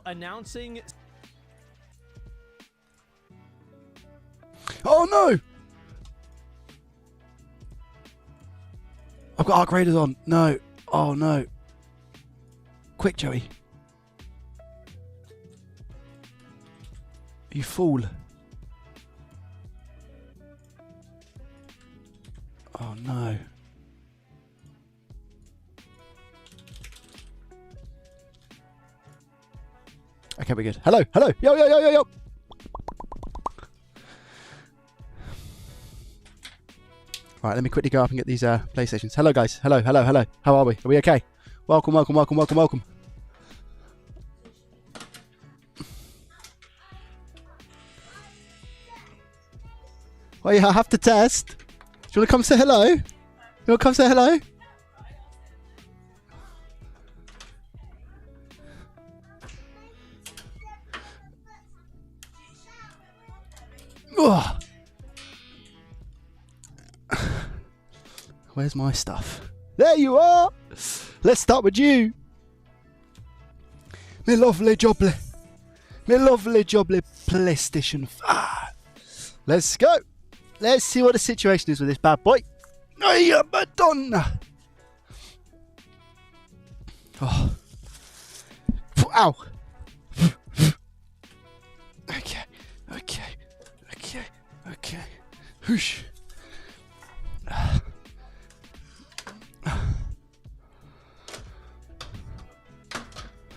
announcing. Oh no! I've got arc raiders on. No. Oh no. Quick, Joey. You fool. Oh no. Okay, we're good. Hello, hello. Yo, yo, yo, yo, yo. Right, let me quickly go up and get these PlayStations. Hello, guys. Hello, hello, hello. How are we? Are we okay? Welcome, welcome, welcome, welcome, welcome. Well, yeah, I have to test. Do you want to come say hello? You want to come say hello? Ugh. Where's my stuff? There you are. Let's start with you. My lovely jubbly. My lovely jubbly PlayStation 5. Let's go. Let's see what the situation is with this bad boy. Oh, Madonna. Oh. Ow. Okay. Okay. Okay. Okay. Whoosh.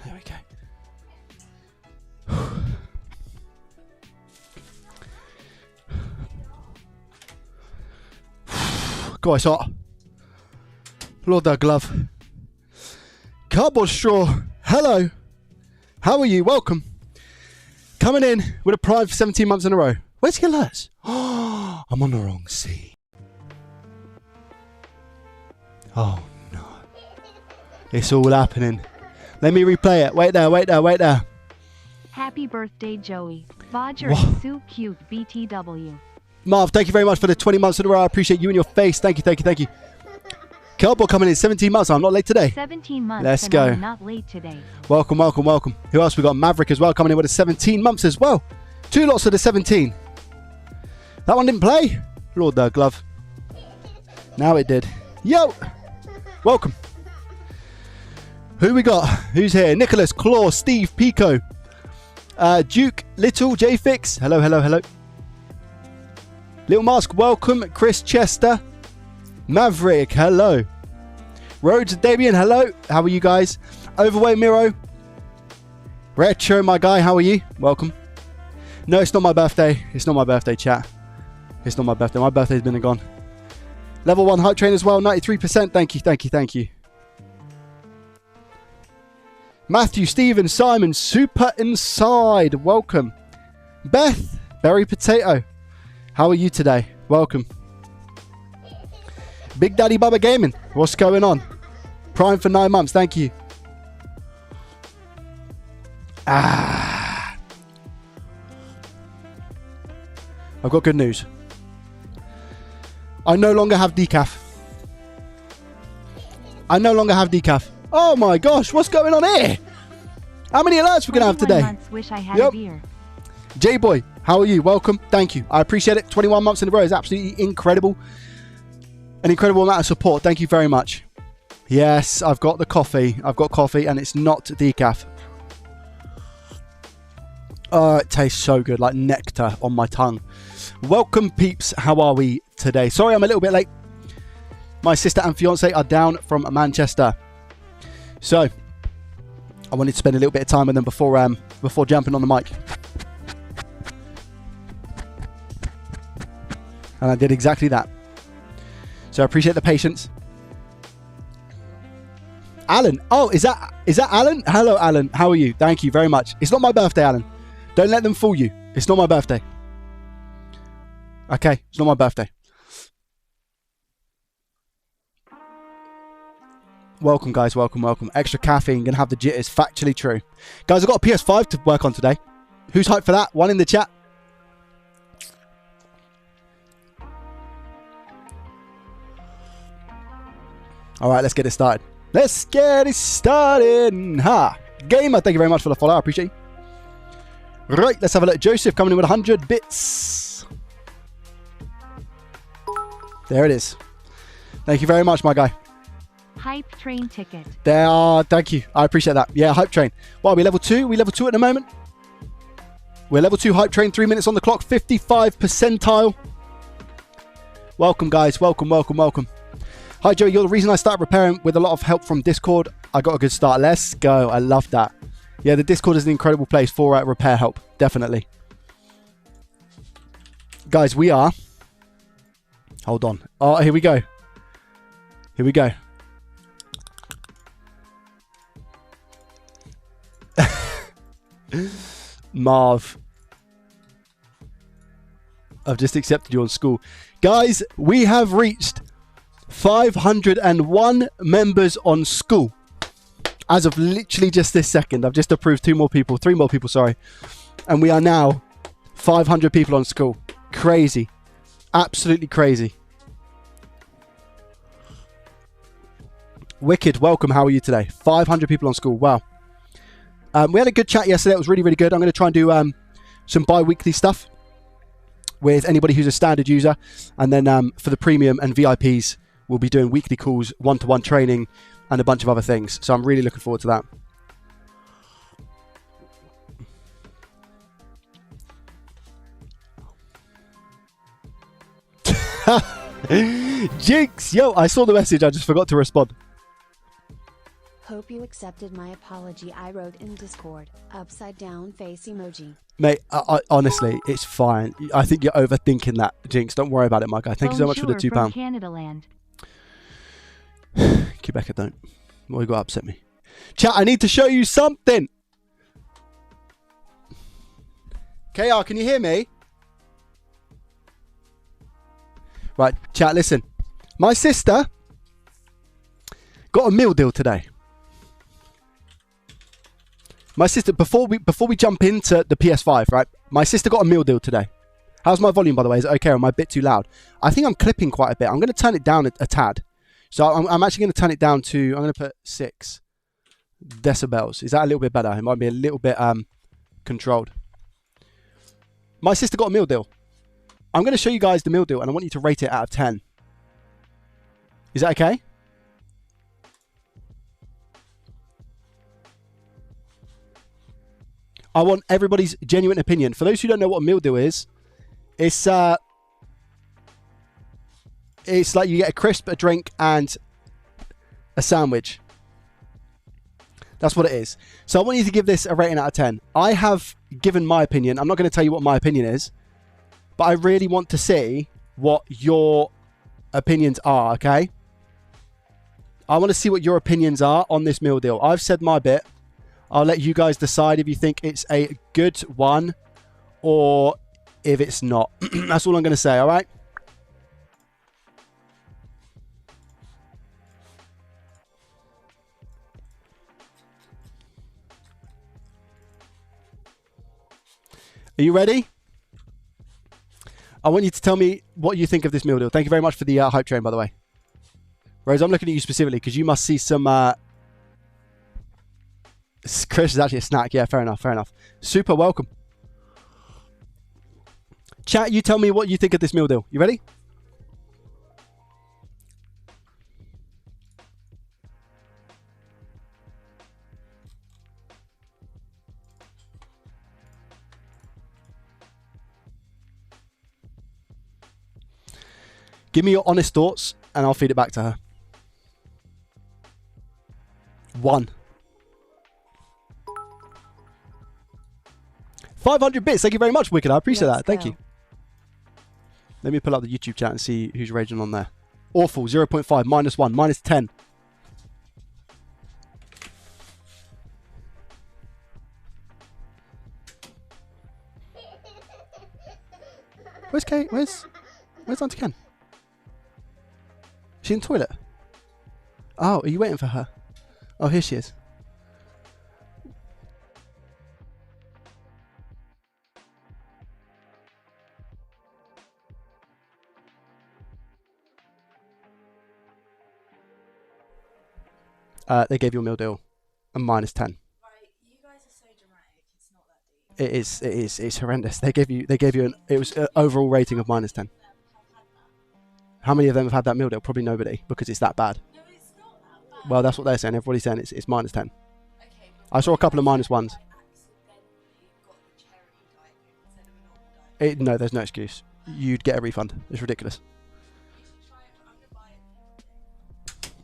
There we go. God, it's hot. Lord, that glove. Cardboard straw. Hello. How are you? Welcome. Coming in with a prime for 17 months in a row. Where's your alerts? Oh, I'm on the wrong seat. Oh, no. It's all happening. Let me replay it. Wait there, wait there, wait there. Happy birthday, Joey. Bodger is so cute, BTW. Marv, thank you very much for the 20 months in a row. I appreciate you and your face. Thank you, thank you, thank you. Cardboard coming in 17 months. I'm not late today. 17 months. Let's and go. I'm not late today. Welcome, welcome, welcome. Who else? We got Maverick as well coming in with a 17 months as well. 2 lots of the 17. That one didn't play. Lord, the glove. Now it did. Yo, welcome. Who we got? Who's here? Nicholas, Claw, Steve, Pico, Duke, Little, J-Fix. Hello, hello, hello. Little Mask, welcome. Chris Chester. Maverick, hello. Rhodes, Damien, hello. How are you guys? Overweight Miro. Retro, my guy, how are you? Welcome. No, it's not my birthday. It's not my birthday, chat. It's not my birthday. My birthday's been and gone. Level 1 hype train as well, 93%. Thank you, thank you, thank you. Matthew, Stephen, Simon, Super Inside. Welcome. Beth, Berry Potato. How are you today? Welcome. Big Daddy Bubba Gaming. What's going on? Prime for 9 months. Thank you. I've got good news. I no longer have decaf. I no longer have decaf. Oh my gosh, what's going on here? How many alerts we're going to have today? Months, wish I had a beer. J-Boy, how are you? Welcome. Thank you. I appreciate it. 21 months in a row is absolutely incredible. An incredible amount of support. Thank you very much. Yes, I've got the coffee. I've got coffee and it's not decaf. Oh, it tastes so good, like nectar on my tongue. Welcome, peeps. How are we today? Sorry, I'm a little bit late. My sister and fiance are down from Manchester. So, I wanted to spend a little bit of time with them before jumping on the mic. And I did exactly that. So I appreciate the patience. Alan. Oh, is that Alan? Hello, Alan. How are you? Thank you very much. It's not my birthday, Alan. Don't let them fool you. It's not my birthday. Okay, it's not my birthday. Welcome, guys. Welcome, welcome. Extra caffeine. Gonna have the jitters. Factually true. Guys, I've got a PS5 to work on today. Who's hyped for that? One in the chat. All right, let's get it started. Let's get it started. Ha! Gamer, thank you very much for the follow. I appreciate you. Right, let's have a look. Joseph coming in with 100 bits. There it is. Thank you very much, my guy. Hype train ticket. There are. Thank you. I appreciate that. Yeah, hype train. Well, are we level 2? We level 2 at the moment? We're level 2 hype train. 3 minutes on the clock. 55 percentile. Welcome, guys. Welcome, welcome, welcome. Hi, Joey. You're the reason I started repairing with a lot of help from Discord. I got a good start. Let's go. I love that. Yeah, the Discord is an incredible place for repair help. Definitely. Guys, we are... Hold on. Oh, here we go. Here we go. Marv. I've just accepted you on school. Guys, we have reached 501 members on school. As of literally just this second. I've just approved 3 more people, sorry. And we are now 500 people on school. Crazy. Absolutely crazy. Wicked, welcome. How are you today? 500 people on school. Wow. We had a good chat yesterday. It was really, really good. I'm going to try and do some bi-weekly stuff with anybody who's a standard user. And then for the premium and VIPs, we'll be doing weekly calls, one-to-one training, and a bunch of other things. So I'm really looking forward to that. Jinx! Yo, I saw the message. I just forgot to respond. Hope you accepted my apology I wrote in Discord. Upside down face emoji. Mate, honestly, it's fine. I think you're overthinking that, Jinx. Don't worry about it, my guy. Thank you so much for the £2. From Canada land. Quebec, don't. Well, you got to upset me. Chat, I need to show you something. KR, can you hear me? Right, chat, listen. My sister got a meal deal today. My sister, before we jump into the PS5, right? My sister got a meal deal today. How's my volume, by the way? Is it okay? Or am I a bit too loud? I think I'm clipping quite a bit. I'm going to turn it down a tad. So I'm actually going to turn it down to, I'm going to put 6 decibels. Is that a little bit better? It might be a little bit controlled. My sister got a meal deal. I'm going to show you guys the meal deal and I want you to rate it out of 10. Is that okay? I want everybody's genuine opinion. For those who don't know what a meal deal is, it's like you get a crisp, a drink, and a sandwich. That's what it is. So I want you to give this a rating out of 10. I have given my opinion. I'm not going to tell you what my opinion is, but I really want to see what your opinions are, okay? I want to see what your opinions are on this meal deal. I've said my bit. I'll let you guys decide if you think it's a good one or if it's not. That's all I'm going to say, all right? Are you ready? I want you to tell me what you think of this meal deal. Thank you very much for the hype train, by the way. Rose, I'm looking at you specifically because you must see some... Chris is actually a snack. Yeah, fair enough, fair enough. Super welcome. Chat, you tell me what you think of this meal deal. You ready? Give me your honest thoughts and I'll feed it back to her. 1. 500 bits. Thank you very much, Wicked. I appreciate that. Thank you. Let me pull up the YouTube chat and see who's raging on there. Awful. 0.5. -1. -10. Where's Kate? Where's Auntie Ken? Is she in the toilet? Oh, are you waiting for her? Oh, here she is. They gave you a meal deal, a -10. Right, It's horrendous. They gave you it was an overall rating of -10. How many of them have had that meal deal? Probably nobody, because it's that bad. No, it's not that bad. Well, that's what they're saying. Everybody's saying it's -10. Okay, I saw a couple of -1s. I accidentally got the cherry diet Coke instead of a normal diet. No, there's no excuse. You'd get a refund. It's ridiculous. You should try it. I'm gonna buy it today.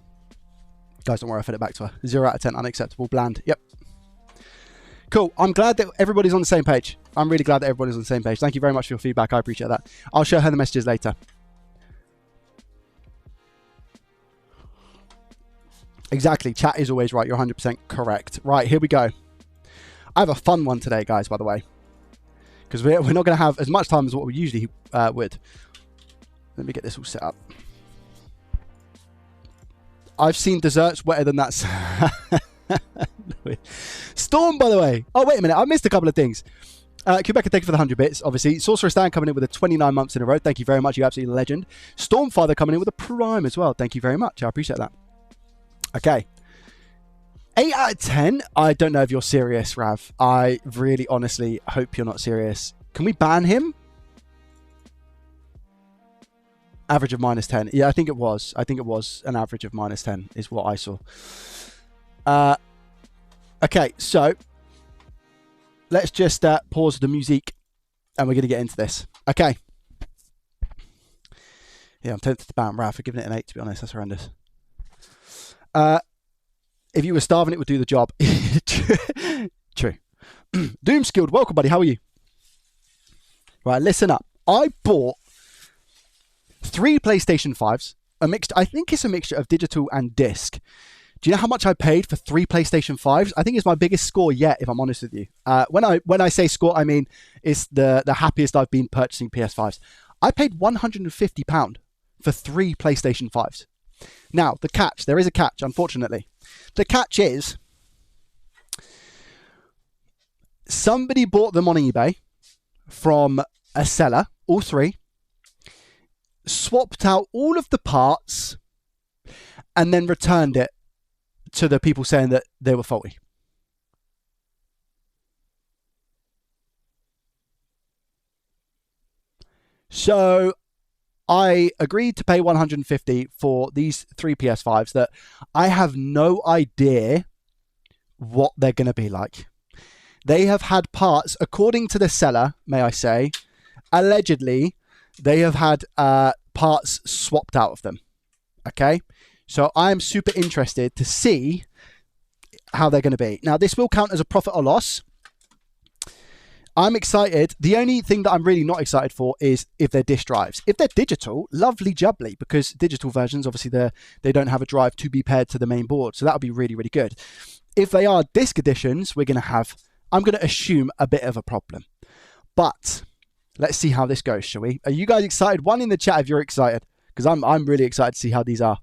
Guys, don't worry, I fed it back to her. 0 out of 10, unacceptable, bland. Yep. Cool. I'm glad that everybody's on the same page. I'm really glad that everybody's on the same page. Thank you very much for your feedback. I appreciate that. I'll show her the messages later. Exactly. Chat is always right. You're 100% correct. Right, here we go. I have a fun one today, guys, by the way. Because we're not going to have as much time as what we usually would. Let me get this all set up. I've seen desserts wetter than that. Storm, by the way. Oh, wait a minute. I missed a couple of things. Quebec, thank you for the 100 bits, obviously. Sorcerer Stan coming in with a 29 months in a row. Thank you very much. You're absolutely a legend. Stormfather coming in with a prime as well. Thank you very much. I appreciate that. Okay. 8 out of 10. I don't know if you're serious, Rav. I really, honestly hope you're not serious. Can we ban him? Average of -10. Yeah, I think it was. I think it was an average of -10 is what I saw. Okay, so let's just pause the music and we're going to get into this. Okay. Yeah, I'm tempted to ban Rav for giving it an 8, to be honest. That's horrendous. If you were starving, it would do the job. True. Doom Skilled, welcome, buddy. How are you? Right, listen up. I bought 3 PlayStation 5s, I think it's a mixture of digital and disc. Do you know how much I paid for 3 PlayStation 5s? I think it's my biggest score yet, if I'm honest with you. When I say score, I mean it's the happiest I've been purchasing PS5s. I paid £150 for 3 PlayStation 5s. Now, the catch, there is a catch, unfortunately. The catch is somebody bought them on eBay from a seller, all 3, swapped out all of the parts, and then returned it to the people saying that they were faulty. So I agreed to pay $150 for these 3 PS5s that I have no idea what they're going to be like. They have had parts, according to the seller, may I say, allegedly, they have had parts swapped out of them. Okay? So I am super interested to see how they're going to be. Now, this will count as a profit or loss. I'm excited. The only thing that I'm really not excited for is if they're disk drives. If they're digital, lovely jubbly, because digital versions, obviously, they don't have a drive to be paired to the main board. So that would be really, really good. If they are disk editions, I'm going to assume a bit of a problem. But let's see how this goes, shall we? Are you guys excited? One in the chat if you're excited, because I'm really excited to see how these are.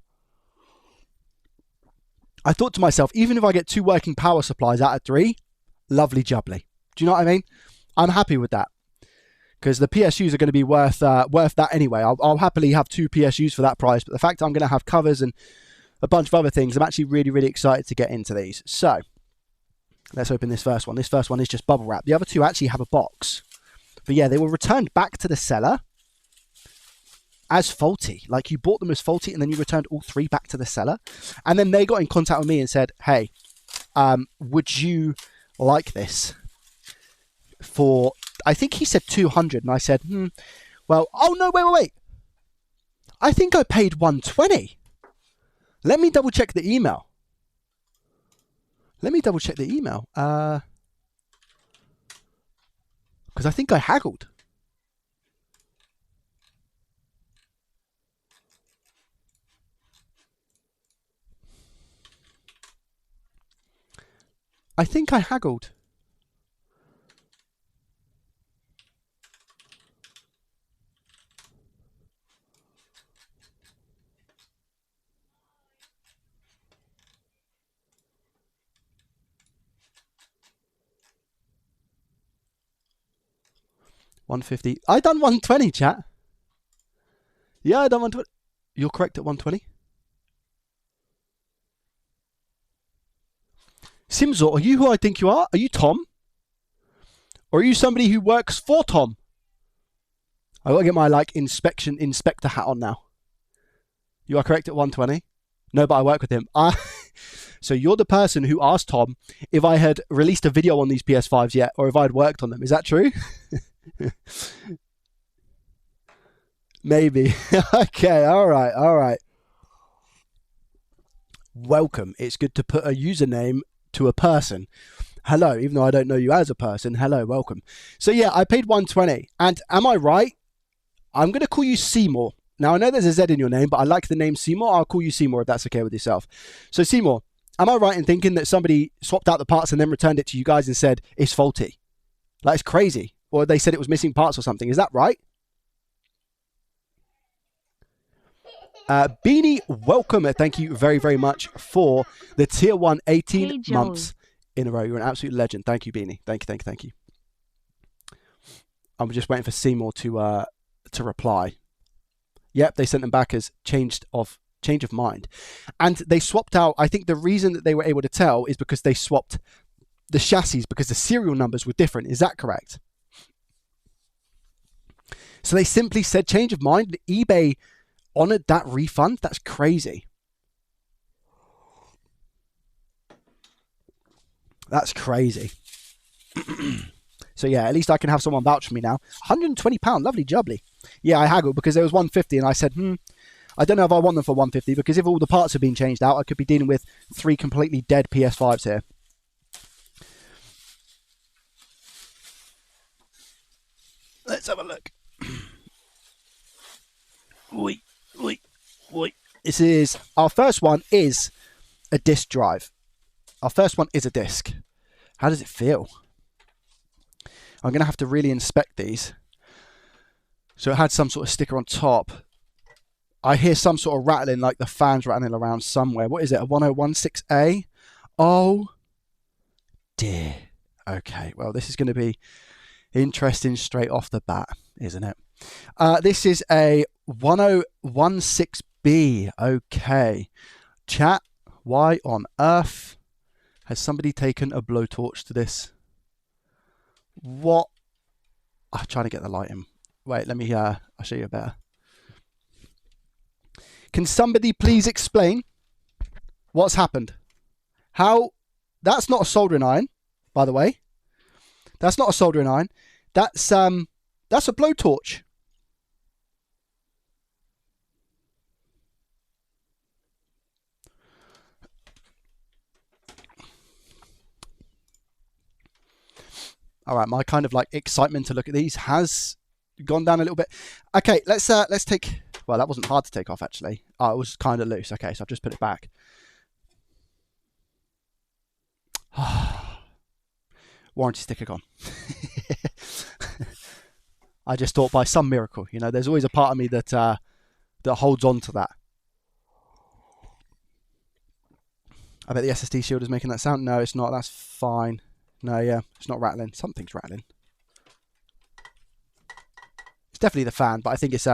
I thought to myself, even if I get 2 working power supplies out of 3, lovely jubbly. Do you know what I mean? I'm happy with that, because the PSUs are going to be worth that anyway. I'll happily have 2 PSUs for that price, but the fact I'm going to have covers and a bunch of other things, I'm actually really, really excited to get into these. So let's open this first one. This first one is just bubble wrap. The other 2 actually have a box. But yeah, they were returned back to the seller as faulty. Like, you bought them as faulty and then you returned all 3 back to the seller. And then they got in contact with me and said, hey, would you like this? For, I think he said 200, and I said, well, oh no, wait. I think I paid 120. Let me double check the email. Because I think I haggled. $150. I done 120, chat. Yeah, I done 120. You're correct at 120. Simzor, are you who I think you are? Are you Tom? Or are you somebody who works for Tom? I got to get my like inspector hat on now. You are correct at 120. No, but I work with him. So you're the person who asked Tom if I had released a video on these PS5s yet, or if I had worked on them. Is that true? Maybe. Okay, all right. Welcome. It's good to put a username to a person. Hello, even though I don't know you as a person. Hello, welcome. So yeah, I paid 120. And am I right? I'm going to call you Seymour. Now, I know there's a Z in your name, but I like the name Seymour. I'll call you Seymour if that's okay with yourself. So Seymour, am I right in thinking that somebody swapped out the parts and then returned it to you guys and said it's faulty? Like, it's crazy. Or they said it was missing parts or something. Is that right? Beanie, welcome. Thank you very, very much for the tier 1 18 months in a row. You're an absolute legend. Thank you, Beanie. Thank you. I'm just waiting for Seymour to reply. Yep, they sent them back as change of mind. And they swapped out, I think the reason that they were able to tell is because they swapped the chassis because the serial numbers were different. Is that correct? So they simply said change of mind. eBay honored that refund. That's crazy. That's crazy. So yeah, at least I can have someone vouch for me now. £120, lovely jubbly. Yeah, I haggled because there was 150 and I said, I don't know if I want them for 150 because if all the parts have been changed out, I could be dealing with 3 completely dead PS5s here. Let's have a look. Wait. This is, our first one is a disk drive. Our first one is a disk. How does it feel? I'm going to have to really inspect these. So it had some sort of sticker on top. I hear some sort of rattling, like the fans rattling around somewhere. What is it, a 1016A? Oh, dear. Okay, well, this is going to be interesting straight off the bat, isn't it? This is a 1016B. Okay. Chat, why on earth has somebody taken a blowtorch to this? What? I'm trying to get the light in. Wait, let me, I'll show you better. Can somebody please explain what's happened? How? That's not a soldering iron, by the way. That's not a soldering iron. That's a blowtorch. All right, my kind of like excitement to look at these has gone down a little bit. Okay, let's take. Well, that wasn't hard to take off actually. Oh, it was kind of loose. Okay, so I've just put it back. Warranty sticker gone. I just thought by some miracle, you know, there's always a part of me that that holds on to that. I bet the SSD shield is making that sound. No, it's not. That's fine. No, yeah, it's not rattling. Something's rattling. It's definitely the fan, but I think it's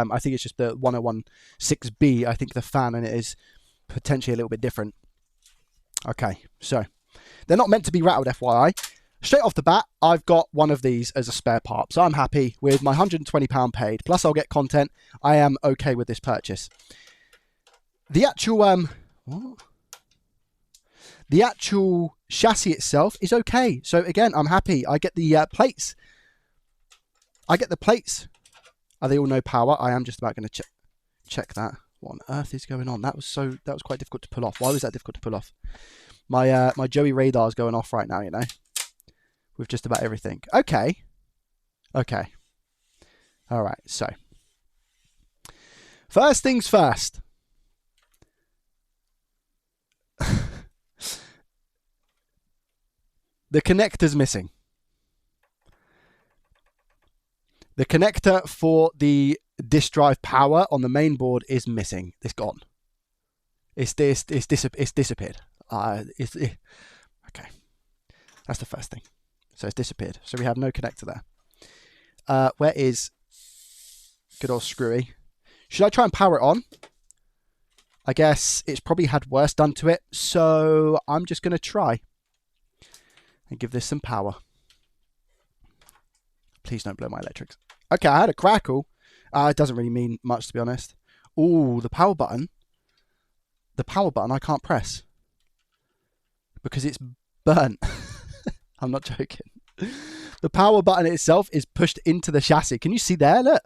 just the 1016B. I think the fan in it is potentially a little bit different. Okay, so they're not meant to be rattled, FYI. Straight off the bat, I've got one of these as a spare part, so I'm happy with my £120 paid. Plus, I'll get content. I am okay with this purchase. The actual what? The actual chassis itself is okay. So again, I'm happy. I get the plates. I get the plates. Are they all no power? I am just about going to check that. What on earth is going on? That was quite difficult to pull off. Why was that difficult to pull off? My my Joey radar is going off right now, you know, with just about everything. Okay. Okay. All right. So first things first. The connector's missing. The connector for the disk drive power on the main board is missing. It's gone. It's disappeared. Okay. That's the first thing. So it's disappeared. So we have no connector there. Where is good old Screwy? Should I try and power it on? I guess it's probably had worse done to it. So I'm just going to try and give this some power. Please don't blow my electrics. Okay, I had a crackle. It doesn't really mean much, to be honest. Ooh, the power button. The power button I can't press because it's burnt. I'm not joking. The power button itself is pushed into the chassis. Can you see there? Look.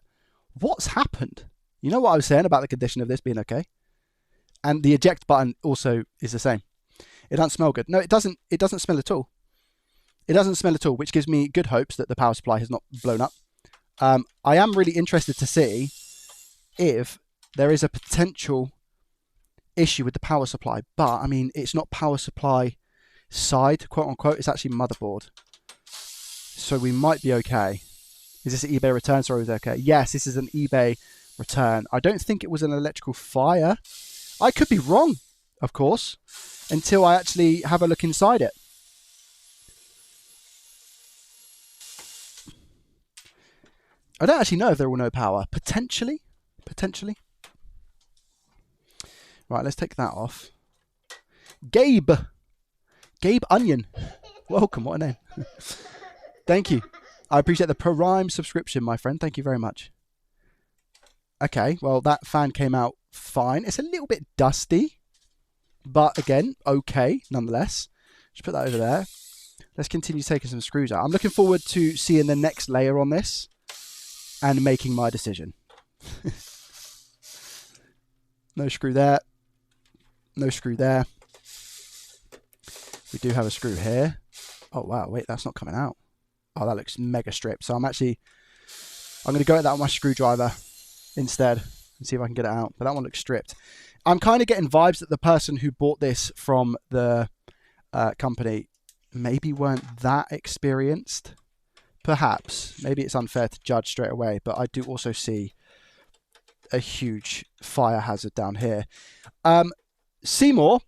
What's happened? You know what I was saying about the condition of this being okay? And the eject button also is the same. It doesn't smell good. No, it doesn't. It doesn't smell at all. It doesn't smell at all, which gives me good hopes that the power supply has not blown up. I am really interested to see if there is a potential issue with the power supply. But, I mean, it's not power supply side, quote unquote. It's actually motherboard. So we might be okay. Is this an eBay return? Sorry, was it okay? Yes, this is an eBay return. I don't think it was an electrical fire. I could be wrong, of course, until I actually have a look inside it. I don't actually know if there will no power. Potentially. Potentially. Right, let's take that off. Gabe. Gabe Onion. Welcome, what a name. Thank you. I appreciate the Prime subscription, my friend. Thank you very much. Okay, well, that fan came out fine. It's a little bit dusty, but again, okay, nonetheless. Just put that over there. Let's continue taking some screws out. I'm looking forward to seeing the next layer on this and making my decision. No screw there. No screw there. We do have a screw here. Oh, wow, wait, that's not coming out. Oh, that looks mega stripped. So I'm going to go at that with my screwdriver instead and see if I can get it out. But that one looks stripped. I'm kind of getting vibes that the person who bought this from the company maybe weren't that experienced. Perhaps. Maybe it's unfair to judge straight away. But I do also see a huge fire hazard down here. Seymour,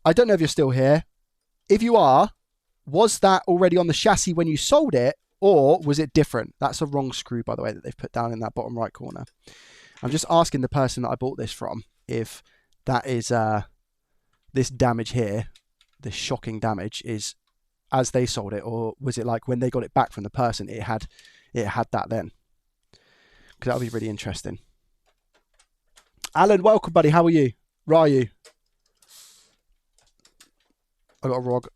I don't know if you're still here. If you are, was that already on the chassis when you sold it, or was it different? That's a wrong screw, by the way, that they've put down in that bottom right corner. I'm just asking the person that I bought this from if that is this damage here, this shocking damage, is as they sold it, or was it like when they got it back from the person, it had that then? Because that would be really interesting. Alan, welcome, buddy. How are you? Ryu. I got a ROG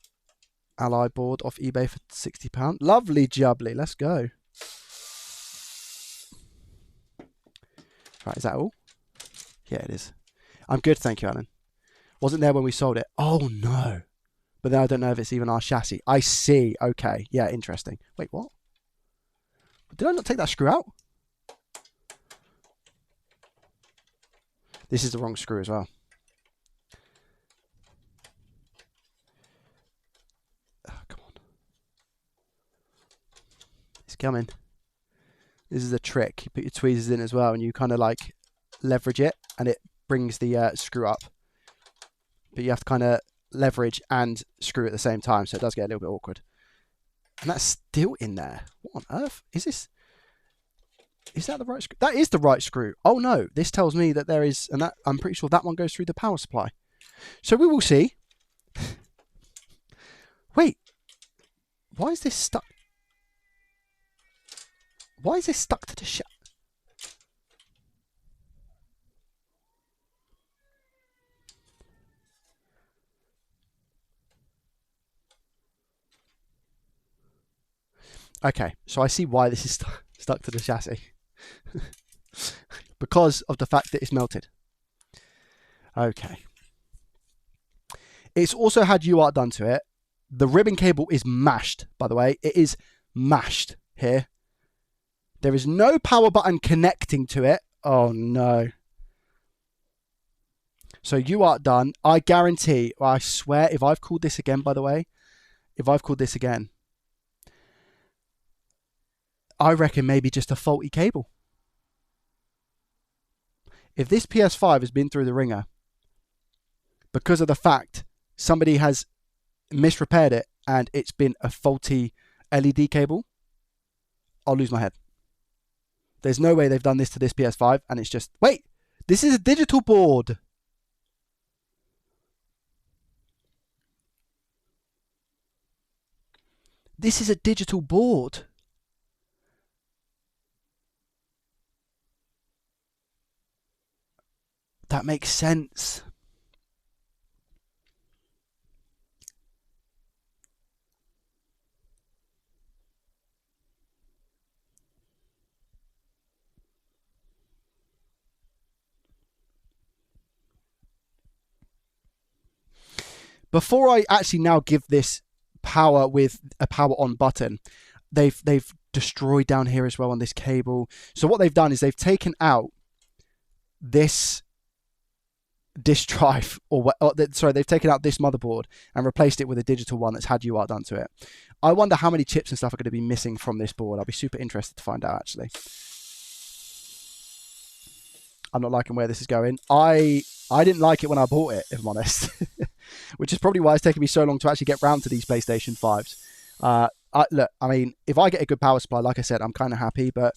Ally board off eBay for £60. Lovely jubbly. Let's go. Right, is that all? Yeah, it is. I'm good, thank you, Alan. Wasn't there when we sold it. Oh, no. But then I don't know if it's even our chassis. I see. Okay. Yeah, interesting. Wait, what? Did I not take that screw out? This is the wrong screw as well. Coming. This is a trick. You put your tweezers in as well and you kind of like leverage it and it brings the screw up. But you have to kind of leverage and screw at the same time, so it does get a little bit awkward. And that's still in there. What on earth? Is that the right screw? That is the right screw. Oh no, this tells me that there is, and that I'm pretty sure that one goes through the power supply. So we will see. Wait, why is this stuck? Why is this stuck to the shut? Okay, so I see why this is stuck to the chassis. Because of the fact that it's melted. Okay. It's also had UART done to it. The ribbon cable is mashed, by the way. It is mashed here. There is no power button connecting to it. Oh, no. So UART done. I guarantee, I swear, if I've called this again, by the way, if I've called this again, I reckon maybe just a faulty cable. If this PS5 has been through the ringer because of the fact somebody has misrepaired it and it's been a faulty LED cable, I'll lose my head. There's no way they've done this to this PS5 and it's just, wait, this is a digital board. This is a digital board. that makes sense. Before I actually now give this power with a power on button, they've destroyed down here as well on this cable. So what they've done is they've taken out this disk drive, they've taken out this motherboard and replaced it with a digital one that's had UART done to it. I wonder how many chips and stuff are going to be missing from this board. I'll be super interested to find out, actually. I'm not liking where this is going. I didn't like it when I bought it, if I'm honest. Which is probably why it's taken me so long to actually get round to these PlayStation 5s. Look, I mean, if I get a good power supply, like I said, I'm kind of happy. But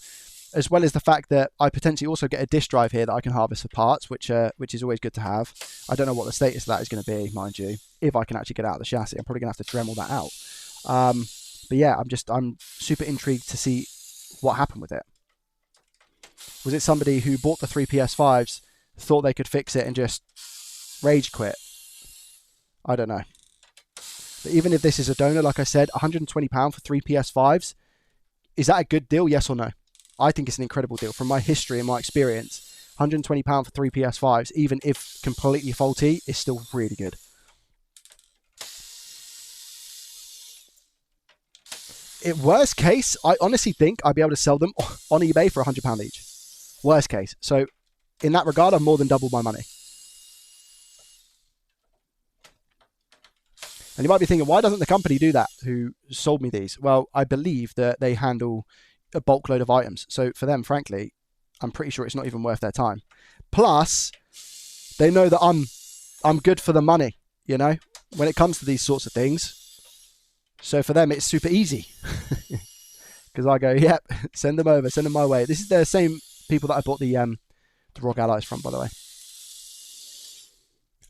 as well as the fact that I potentially also get a disk drive here that I can harvest for parts, which is always good to have. I don't know what the status of that is going to be, mind you. If I can actually get out of the chassis, I'm probably going to have to trim all that out. But yeah, I'm super intrigued to see what happened with it. Was it somebody who bought the 3 PS5s, thought they could fix it and just rage quit? I don't know. But even if this is a donor, like I said, £120 for 3 PS5s, is that a good deal? Yes or no? I think it's an incredible deal. From my history and my experience, £120 for 3 PS5s, even if completely faulty, is still really good. In worst case, I honestly think I'd be able to sell them on eBay for £100 each. Worst case. So in that regard, I've more than doubled my money. And you might be thinking, why doesn't the company do that who sold me these? Well, I believe that they handle a bulk load of items. So for them, frankly, I'm pretty sure it's not even worth their time. Plus, they know that I'm good for the money, you know, when it comes to these sorts of things. So for them, it's super easy. Because I go, yep, send them over, send them my way. This is the same people that I bought the ROG Allies from, by the way.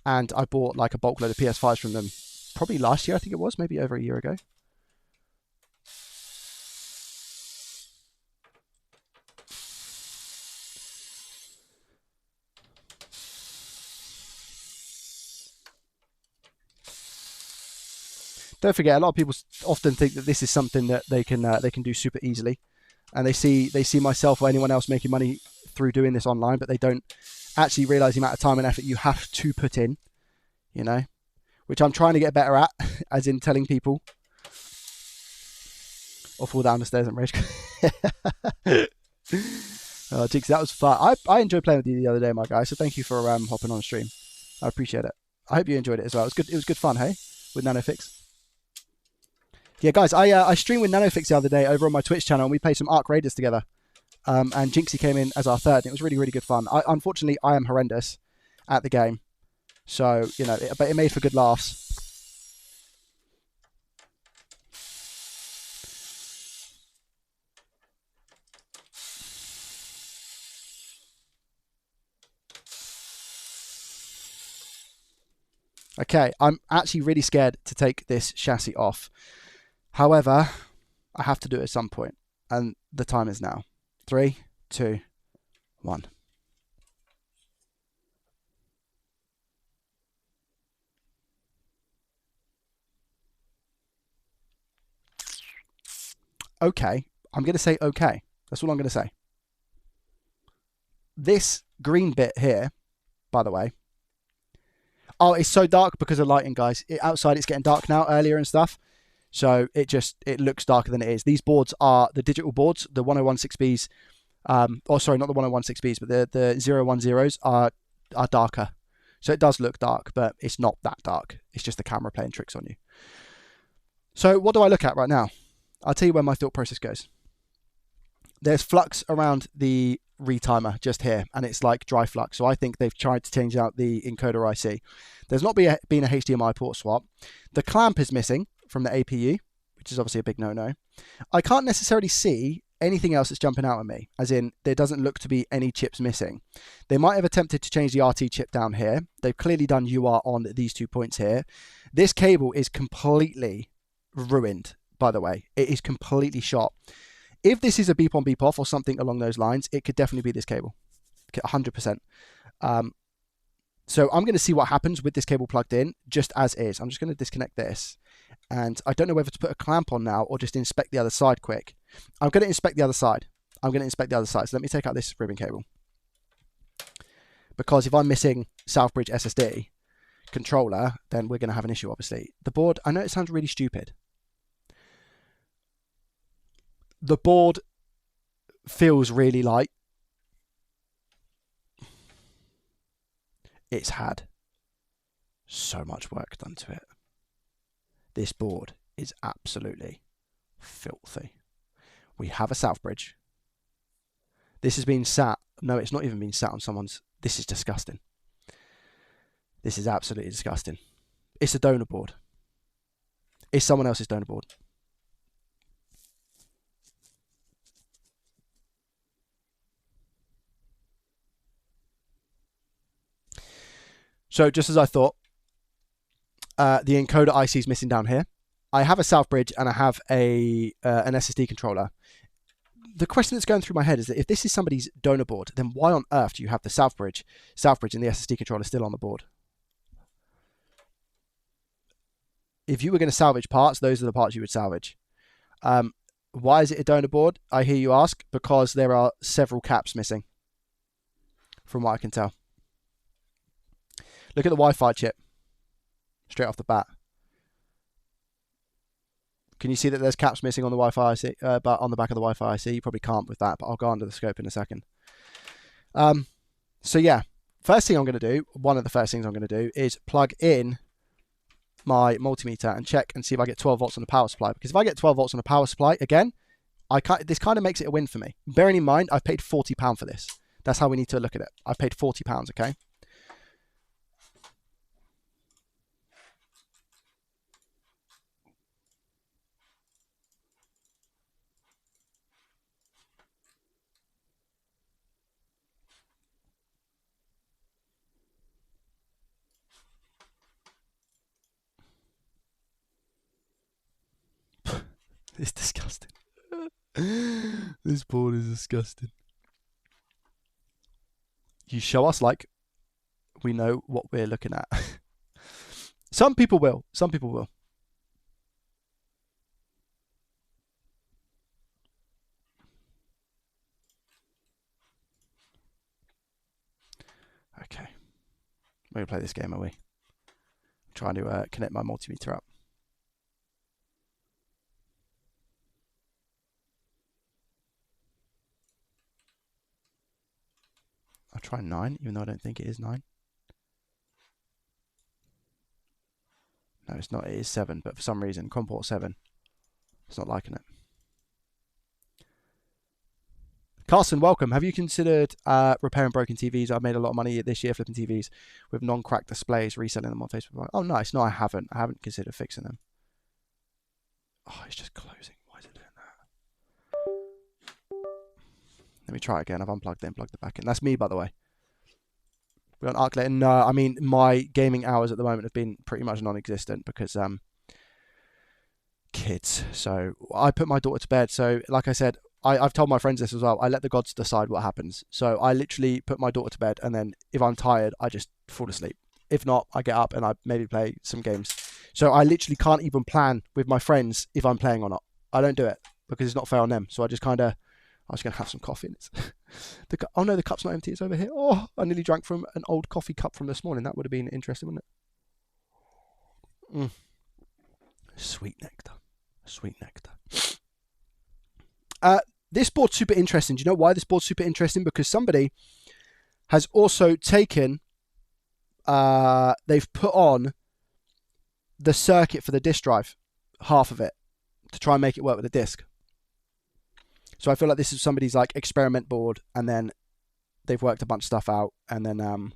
And I bought like a bulk load of PS5s from them probably last year, I think it was, maybe over a year ago. Don't forget, a lot of people often think that this is something that they can do super easily, and they see myself or anyone else making money through doing this online, but they don't actually realize the amount of time and effort you have to put in, you know, which I'm trying to get better at, as in telling people. Or fall down the stairs and rage. Oh, Jinx, that was fun. I enjoyed playing with you the other day, my guy. So thank you for hopping on stream. I appreciate it. I hope you enjoyed it as well. It was good. It was good fun, hey, with NanoFix. Yeah, guys, I streamed with NanoFix the other day over on my Twitch channel, and we played some Ark Raiders together. And Jinxie came in as our third, and it was really, really good fun. Unfortunately, I am horrendous at the game. So, you know, but it made for good laughs. Okay, I'm actually really scared to take this chassis off. However, I have to do it at some point, and the time is now. 3, 2, 1. Okay, I'm going to say okay. That's all I'm going to say. This green bit here, by the way. Oh, it's so dark because of lighting, guys. Outside, it's getting dark now, earlier and stuff. So it looks darker than it is. These boards are the digital boards, the 1016Bs. Oh, sorry, not the 1016Bs, but the 010s are darker. So it does look dark, but it's not that dark. It's just the camera playing tricks on you. So what do I look at right now? I'll tell you where my thought process goes. There's flux around the retimer just here, and it's like dry flux. So I think they've tried to change out the encoder IC. There's not been a HDMI port swap. The clamp is missing from the APU, which is obviously a big no-no. I can't necessarily see anything else that's jumping out at me, as in there doesn't look to be any chips missing. They might have attempted to change the RT chip down here. They've clearly done UART on these 2 points here. This cable is completely ruined, by the way. It is completely shot. If this is a beep on, beep off or something along those lines, it could definitely be this cable. 100%. So I'm going to see what happens with this cable plugged in, just as is. I'm just going to disconnect this. And I don't know whether to put a clamp on now or just inspect the other side quick. I'm going to inspect the other side. So let me take out this ribbon cable. Because if I'm missing Southbridge SSD controller, then we're going to have an issue, obviously. The board, I know it sounds really stupid. The board feels really light. It's had so much work done to it. This board is absolutely filthy. We have a Southbridge. This has been sat. No, it's not even been sat on someone's. This is disgusting. This is absolutely disgusting. It's a donor board. It's someone else's donor board. So just as I thought, the encoder IC is missing down here. I have a Southbridge and I have an SSD controller. The question that's going through my head is that if this is somebody's donor board, then why on earth do you have the Southbridge and the SSD controller still on the board? If you were going to salvage parts, those are the parts you would salvage. Why is it a donor board? I hear you ask. Because there are several caps missing, from what I can tell. Look at the Wi-Fi chip, straight off the bat. Can you see that there's caps missing on the Wi-Fi IC, but on the back of the Wi-Fi IC? You probably can't with that, but I'll go under the scope in a second. So yeah, first thing I'm going to do, one of the first things I'm going to do is plug in my multimeter and check and see if I get 12 volts on the power supply. Because if I get 12 volts on the power supply, again, this kind of makes it a win for me. Bearing in mind, I've paid £40 for this. That's how we need to look at it. I've paid £40, okay? It's disgusting. This board is disgusting. You show us like we know what we're looking at. Some people will. Some people will. Okay. We're going to play this game, are we? I'm trying to connect my multimeter up. I'll try 9, even though I don't think it is 9. No, it's not. It is 7, but for some reason, COM port 7, it's not liking it. Carson, welcome. Have you considered repairing broken TVs? I've made a lot of money this year flipping TVs with non-cracked displays, reselling them on Facebook. Oh, nice. No, I haven't. I haven't considered fixing them. Oh, it's just closing. Why is it doing that? Let me try again. I've unplugged it and plugged it back in. That's me, by the way. We're on ArcLight. No, I mean, my gaming hours at the moment have been pretty much non-existent because kids. So I put my daughter to bed. So like I said, I've told my friends this as well. I let the gods decide what happens. So I literally put my daughter to bed, and then if I'm tired, I just fall asleep. If not, I get up and I maybe play some games. So I literally can't even plan with my friends if I'm playing or not. I don't do it because it's not fair on them. So I just kind of, I was going to have some coffee. Oh no, the cup's not empty. It's over here. Oh, I nearly drank from an old coffee cup from this morning. That would have been interesting, wouldn't it? Sweet nectar. Sweet nectar. This board's super interesting. Do you know why this board's super interesting? Because somebody has also taken, they've put on the circuit for the disk drive, half of it, to try and make it work with the disk. So I feel like this is somebody's like experiment board, and then they've worked a bunch of stuff out, and then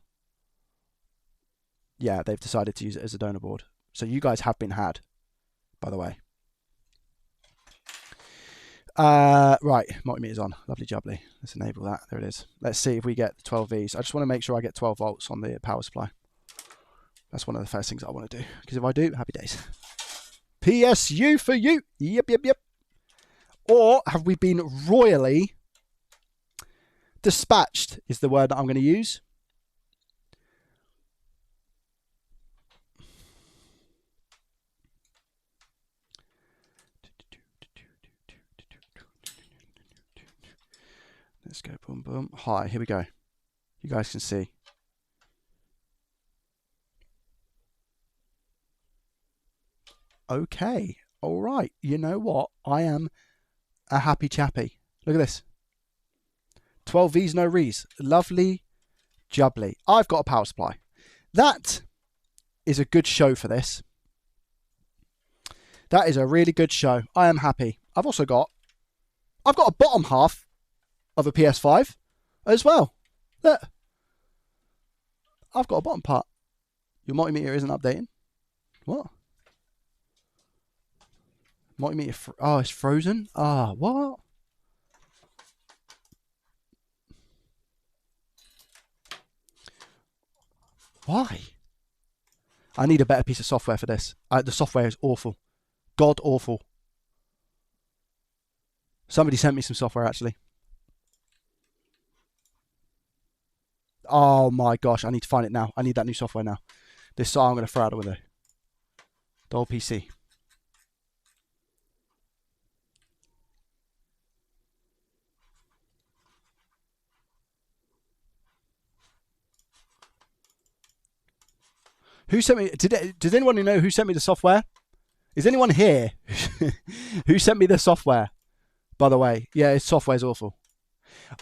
yeah, they've decided to use it as a donor board. So you guys have been had, by the way. Right, multimeter's on. Lovely jubbly. Let's enable that. There it is. Let's see if we get 12 Vs. I just want to make sure I get 12 volts on the power supply. That's one of the first things I want to do. Because if I do, happy days. PSU for you. Yep, yep, yep. Or have we been royally dispatched is the word that I'm going to use. Let's go, boom, boom. Hi, here we go. You guys can see. Okay, all right. You know what? I am a happy chappy. Look at this. 12 V's, no re's. Lovely jubbly. I've got a power supply. That is a good show for this. That is a really good show. I am happy. I've got a bottom half of a PS5 as well. Look. I've got a bottom part. Your multimeter isn't updating. What? Multimeter. Oh, it's frozen? Ah, what? Why? I need a better piece of software for this. The software is awful. God awful. Somebody sent me some software actually. Oh my gosh, I need to find it now. I need that new software now. This I'm going to throw out the window. The old PC. Who sent me? Does anyone know who sent me the software? Is anyone here who sent me the software? By the way, yeah, his software's awful.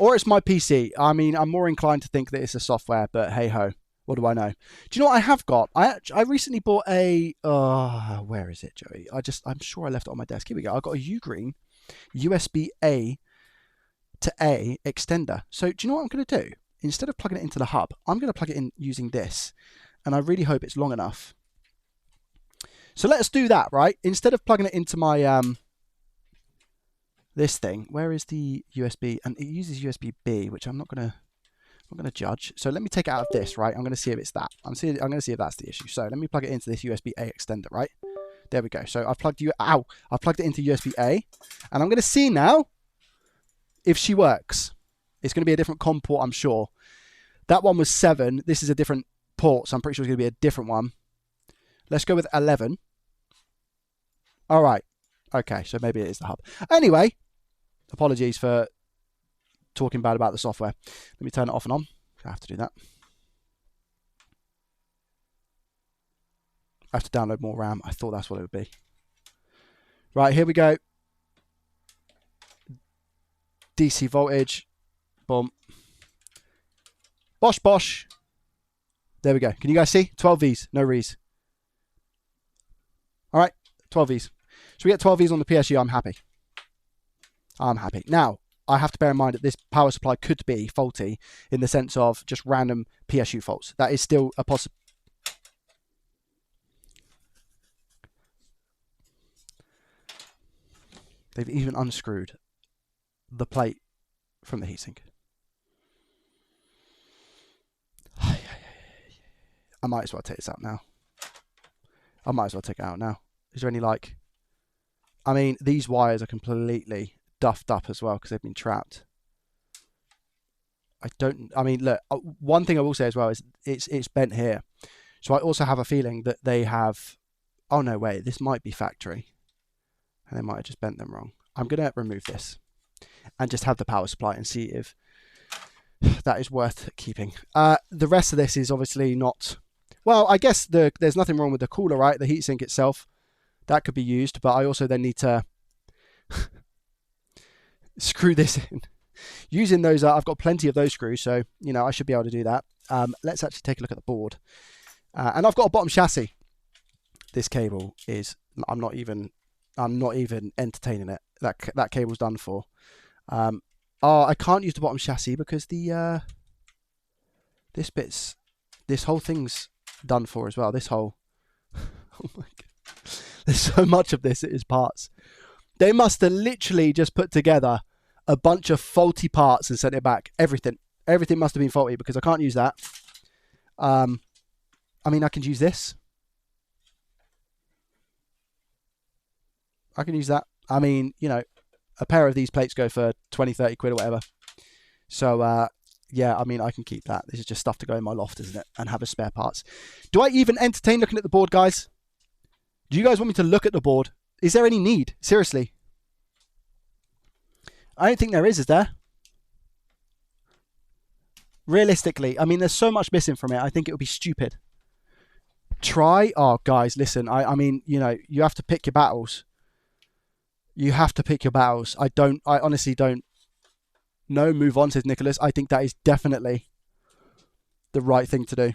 Or it's my PC. I mean, I'm more inclined to think that it's a software, but hey ho, what do I know? Do you know what I have got? I recently bought a. Where is it, Joey? I'm sure I left it on my desk. Here we go. I got a Ugreen USB-A to A extender. So do you know what I'm going to do? Instead of plugging it into the hub, I'm going to plug it in using this. And I really hope it's long enough. So let's do that, right? Instead of plugging it into my this thing, where is the USB? And it uses USB-B, which I'm not gonna judge. So let me take it out of this, right? I'm gonna see if it's that. I'm gonna see if that's the issue. So let me plug it into this USB-A extender, right? There we go. So I've plugged it into USB-A, and I'm gonna see now if she works. It's gonna be a different COM port, I'm sure. That one was 7. This is a different port, so I'm pretty sure it's going to be a different one. Let's go with 11. All right. Okay, so maybe it is the hub. Anyway, apologies for talking bad about the software. Let me turn it off and on. I have to do that. I have to download more RAM. I thought that's what it would be. Right, here we go. DC voltage. Boom. Bosh, bosh. There we go. Can you guys see? 12 V's, no re's. All right, 12 V's. So we get 12 V's on the PSU. I'm happy. I'm happy. Now, I have to bear in mind that this power supply could be faulty in the sense of just random PSU faults. That is still a possible. They've even unscrewed the plate from the heatsink. I might as well take this out now. I might as well take it out now. Is there any like... I mean, these wires are completely duffed up as well because they've been trapped. I mean, look, one thing I will say as well is it's bent here. So I also have a feeling that they have... Oh, no, wait. This might be factory. And they might have just bent them wrong. I'm going to remove this and just have the power supply and see if that is worth keeping. The rest of this is obviously not... Well, I guess there's nothing wrong with the cooler, right? The heatsink itself, that could be used, but I also then need to screw this in. Using those, I've got plenty of those screws, so, you know, I should be able to do that. Let's actually take a look at the board. And I've got a bottom chassis. This cable is, I'm not even entertaining it. That cable's done for. Oh, I can't use the bottom chassis because the, this whole thing's done for as well. This whole, oh my God. There's so much of this, it is parts. They must have literally just put together a bunch of faulty parts and sent it back. Everything must have been faulty because I can't use that. I mean, I can use this. I can use that. I mean, you know, a pair of these plates go for 20, 30 quid or whatever. So, yeah, I mean, I can keep that. This is just stuff to go in my loft, isn't it? And have as spare parts. Do I even entertain looking at the board, guys? Do you guys want me to look at the board? Is there any need? Seriously. I don't think there is there? Realistically, I mean, there's so much missing from it. I think it would be stupid. Try. Oh, guys, listen. I mean, you know, you have to pick your battles. You have to pick your battles. I honestly don't know. Move on, says Nicholas. I think that is definitely the right thing to do.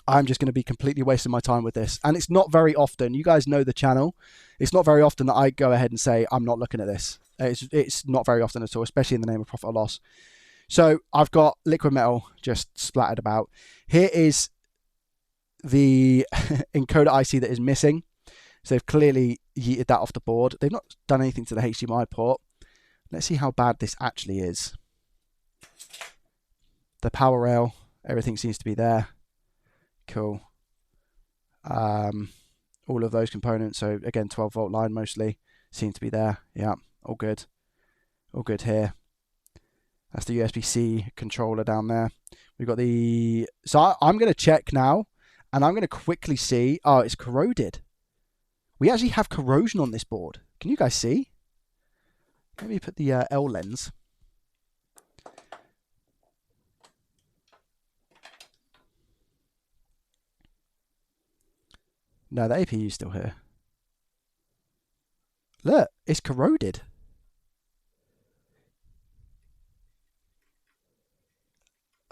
I'm just going to be completely wasting my time with this. And it's not very often. You guys know the channel. It's not very often that I go ahead and say, I'm not looking at this. It's not very often at all, especially in the name of profit or loss. So I've got liquid metal just splattered about. Here is the encoder IC that is missing. So they've clearly yeeted that off the board. They've not done anything to the HDMI port. Let's see how bad this actually is. The power rail, everything seems to be there. Cool. All of those components, so again 12 volt line mostly, seem to be there. Yeah, all good. All good here. That's the USB-C controller down there. We've got the... So I'm going to check now, and I'm going to quickly see... Oh, it's corroded. We actually have corrosion on this board. Can you guys see? Let me put the L lens. No, the APU is still here. Look, it's corroded.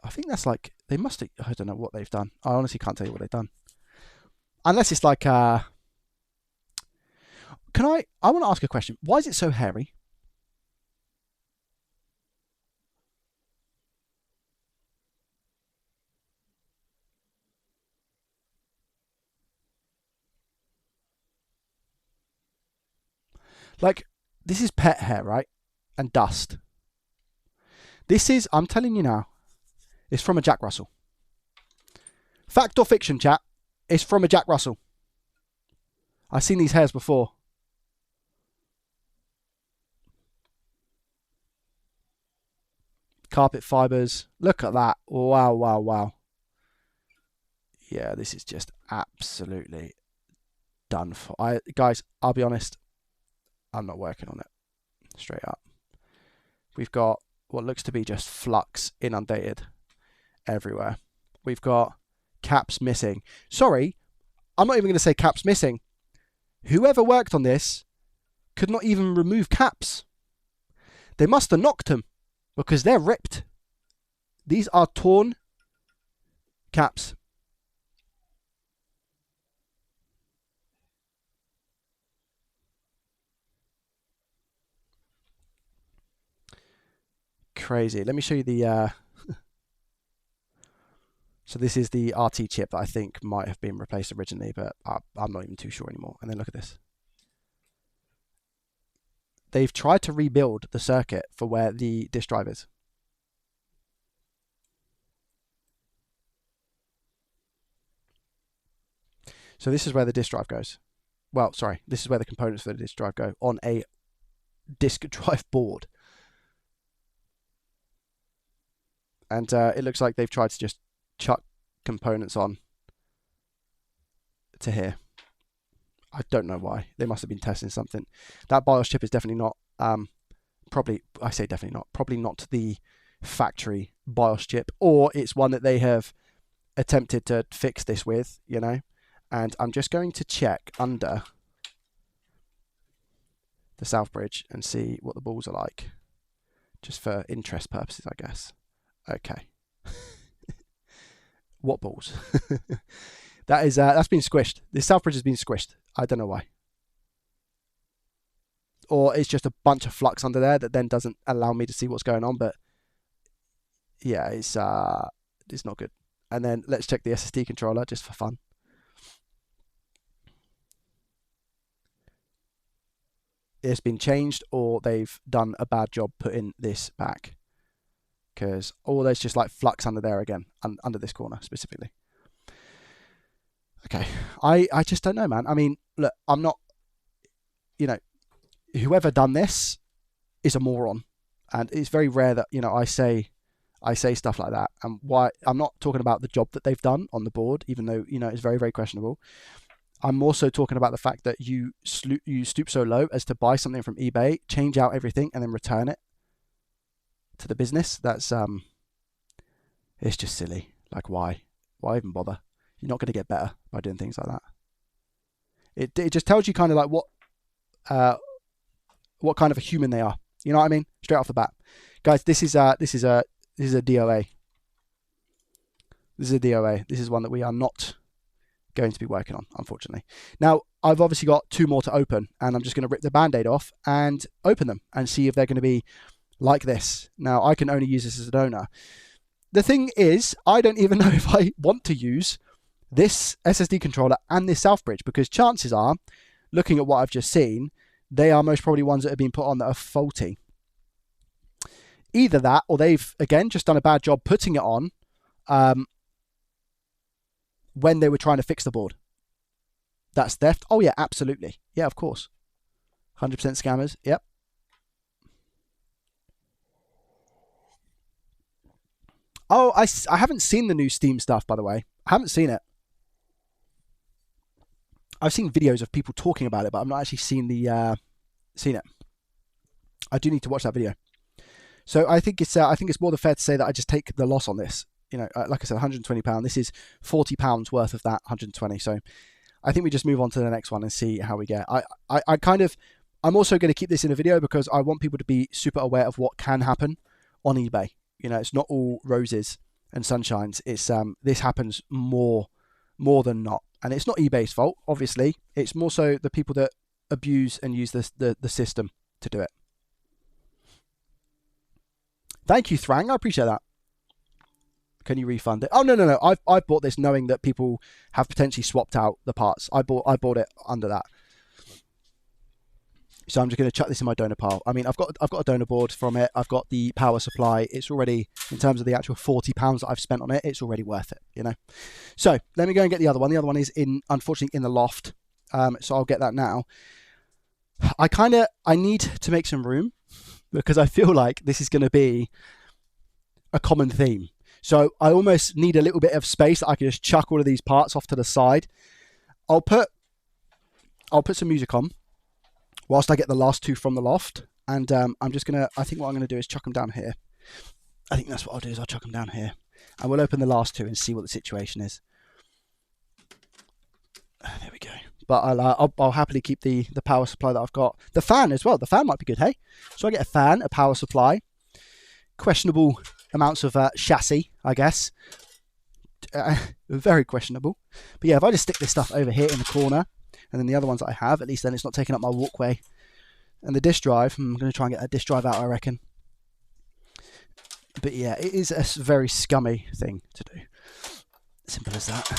I think that's like, they must have, I don't know what they've done. I honestly can't tell you what they've done. Unless it's like, I want to ask a question. Why is it so hairy? Like, this is pet hair, right? And dust. This is, I'm telling you now, it's from a Jack Russell. Fact or fiction, chat? It's from a Jack Russell. I've seen these hairs before. Carpet fibers. Look at that. Wow, wow, wow. Yeah, this is just absolutely done for. Guys, I'll be honest. I'm not working on it. Straight up. We've got what looks to be just flux inundated everywhere. We've got caps missing. Sorry, I'm not even going to say caps missing. Whoever worked on this could not even remove caps. They must have knocked them because they're ripped. These are torn caps. Crazy. Let me show you the... So this is the RT chip that I think might have been replaced originally, but I'm not even too sure anymore. And then look at this. They've tried to rebuild the circuit for where the disk drive is. So this is where the disk drive goes. Well, sorry, this is where the components for the disk drive go on a disk drive board. And it looks like they've tried to just chuck components on to here. I don't know why. They must have been testing something. That BIOS chip is definitely not, probably not the factory BIOS chip, or it's one that they have attempted to fix this with, you know. And I'm just going to check under the South Bridge and see what the balls are like, just for interest purposes, I guess. Okay. What balls? That's been squished. This South Bridge has been squished. I don't know why. Or it's just a bunch of flux under there that then doesn't allow me to see what's going on. But yeah, it's not good. And then let's check the SSD controller just for fun. It's been changed, or they've done a bad job putting this back. Because there's just like flux under there again, under this corner specifically. Okay, I just don't know, man. I mean, look, I'm not, you know, whoever done this is a moron, and it's very rare that, you know, I say stuff like that. And why I'm not talking about the job that they've done on the board, even though, you know, it's very, very questionable. I'm also talking about the fact that you stoop so low as to buy something from eBay, change out everything, and then return it to the business. That's It's just silly. Like, why? Why even bother? You're not going to get better by doing things like that. It just tells you kind of like what kind of a human they are. You know what I mean? Straight off the bat, guys. This is a DOA. This is a DOA. This is one that we are not going to be working on, unfortunately. Now, I've obviously got 2 more to open, and I'm just going to rip the band-aid off and open them and see if they're going to be like this. Now, I can only use this as a donor. The thing is, I don't even know if I want to use this SSD controller and this South bridge, because chances are, looking at what I've just seen, they are most probably ones that have been put on that are faulty. Either that, or they've, again, just done a bad job putting it on when they were trying to fix the board. That's theft. Oh, yeah, absolutely. Yeah, of course. 100% scammers. Yep. Oh, I haven't seen the new Steam stuff, by the way. I haven't seen it. I've seen videos of people talking about it, but I've not actually seen it. I do need to watch that video. So I think it's more than fair to say that I just take the loss on this. You know, like I said, £120. This is £40 worth of that 120. So I think we just move on to the next one and see how we get. I'm also going to keep this in a video because I want people to be super aware of what can happen on eBay. You know, it's not all roses and sunshines. It's this happens more than not, and it's not eBay's fault. Obviously, it's more so the people that abuse and use the system to do it. Thank you, Thrang. I appreciate that. Can you refund it? Oh, no. I've bought this knowing that people have potentially swapped out the parts. I bought it under that. So I'm just going to chuck this in my donor pile. I mean, I've got a donor board from it. I've got the power supply. It's already, in terms of the actual £40 that I've spent on it, it's already worth it, you know. So let me go and get the other one. The other one is unfortunately in the loft. So I'll get that now. I need to make some room because I feel like this is going to be a common theme. So I almost need a little bit of space that I can just chuck all of these parts off to the side. I'll put some music on whilst I get the last 2 from the loft. And I think what I'm going to do is chuck them down here. I think that's what I'll do is I'll chuck them down here. And we'll open the last 2 and see what the situation is. There we go. But I'll happily keep the power supply that I've got. The fan as well. The fan might be good, hey? So I get a fan, a power supply. Questionable amounts of chassis, I guess. Very questionable. But yeah, if I just stick this stuff over here in the corner, and then the other ones that I have, at least then it's not taking up my walkway. And the disk drive, I'm going to try and get a disk drive out, I reckon. But yeah, it is a very scummy thing to do. Simple as that.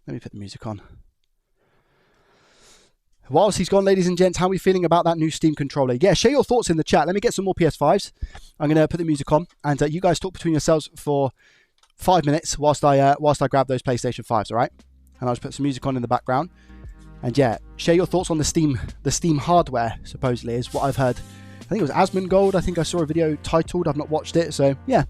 Let me put the music on. Whilst he's gone, ladies and gents, how are we feeling about that new Steam controller? Yeah, share your thoughts in the chat. Let me get some more PS5s. I'm going to put the music on, and you guys talk between yourselves for 5 minutes whilst I grab those PlayStation 5s, all right? And I'll just put some music on in the background. And yeah, share your thoughts on the Steam hardware, supposedly, is what I've heard. I think it was Asmongold. I think I saw a video titled. I've not watched it, so yeah.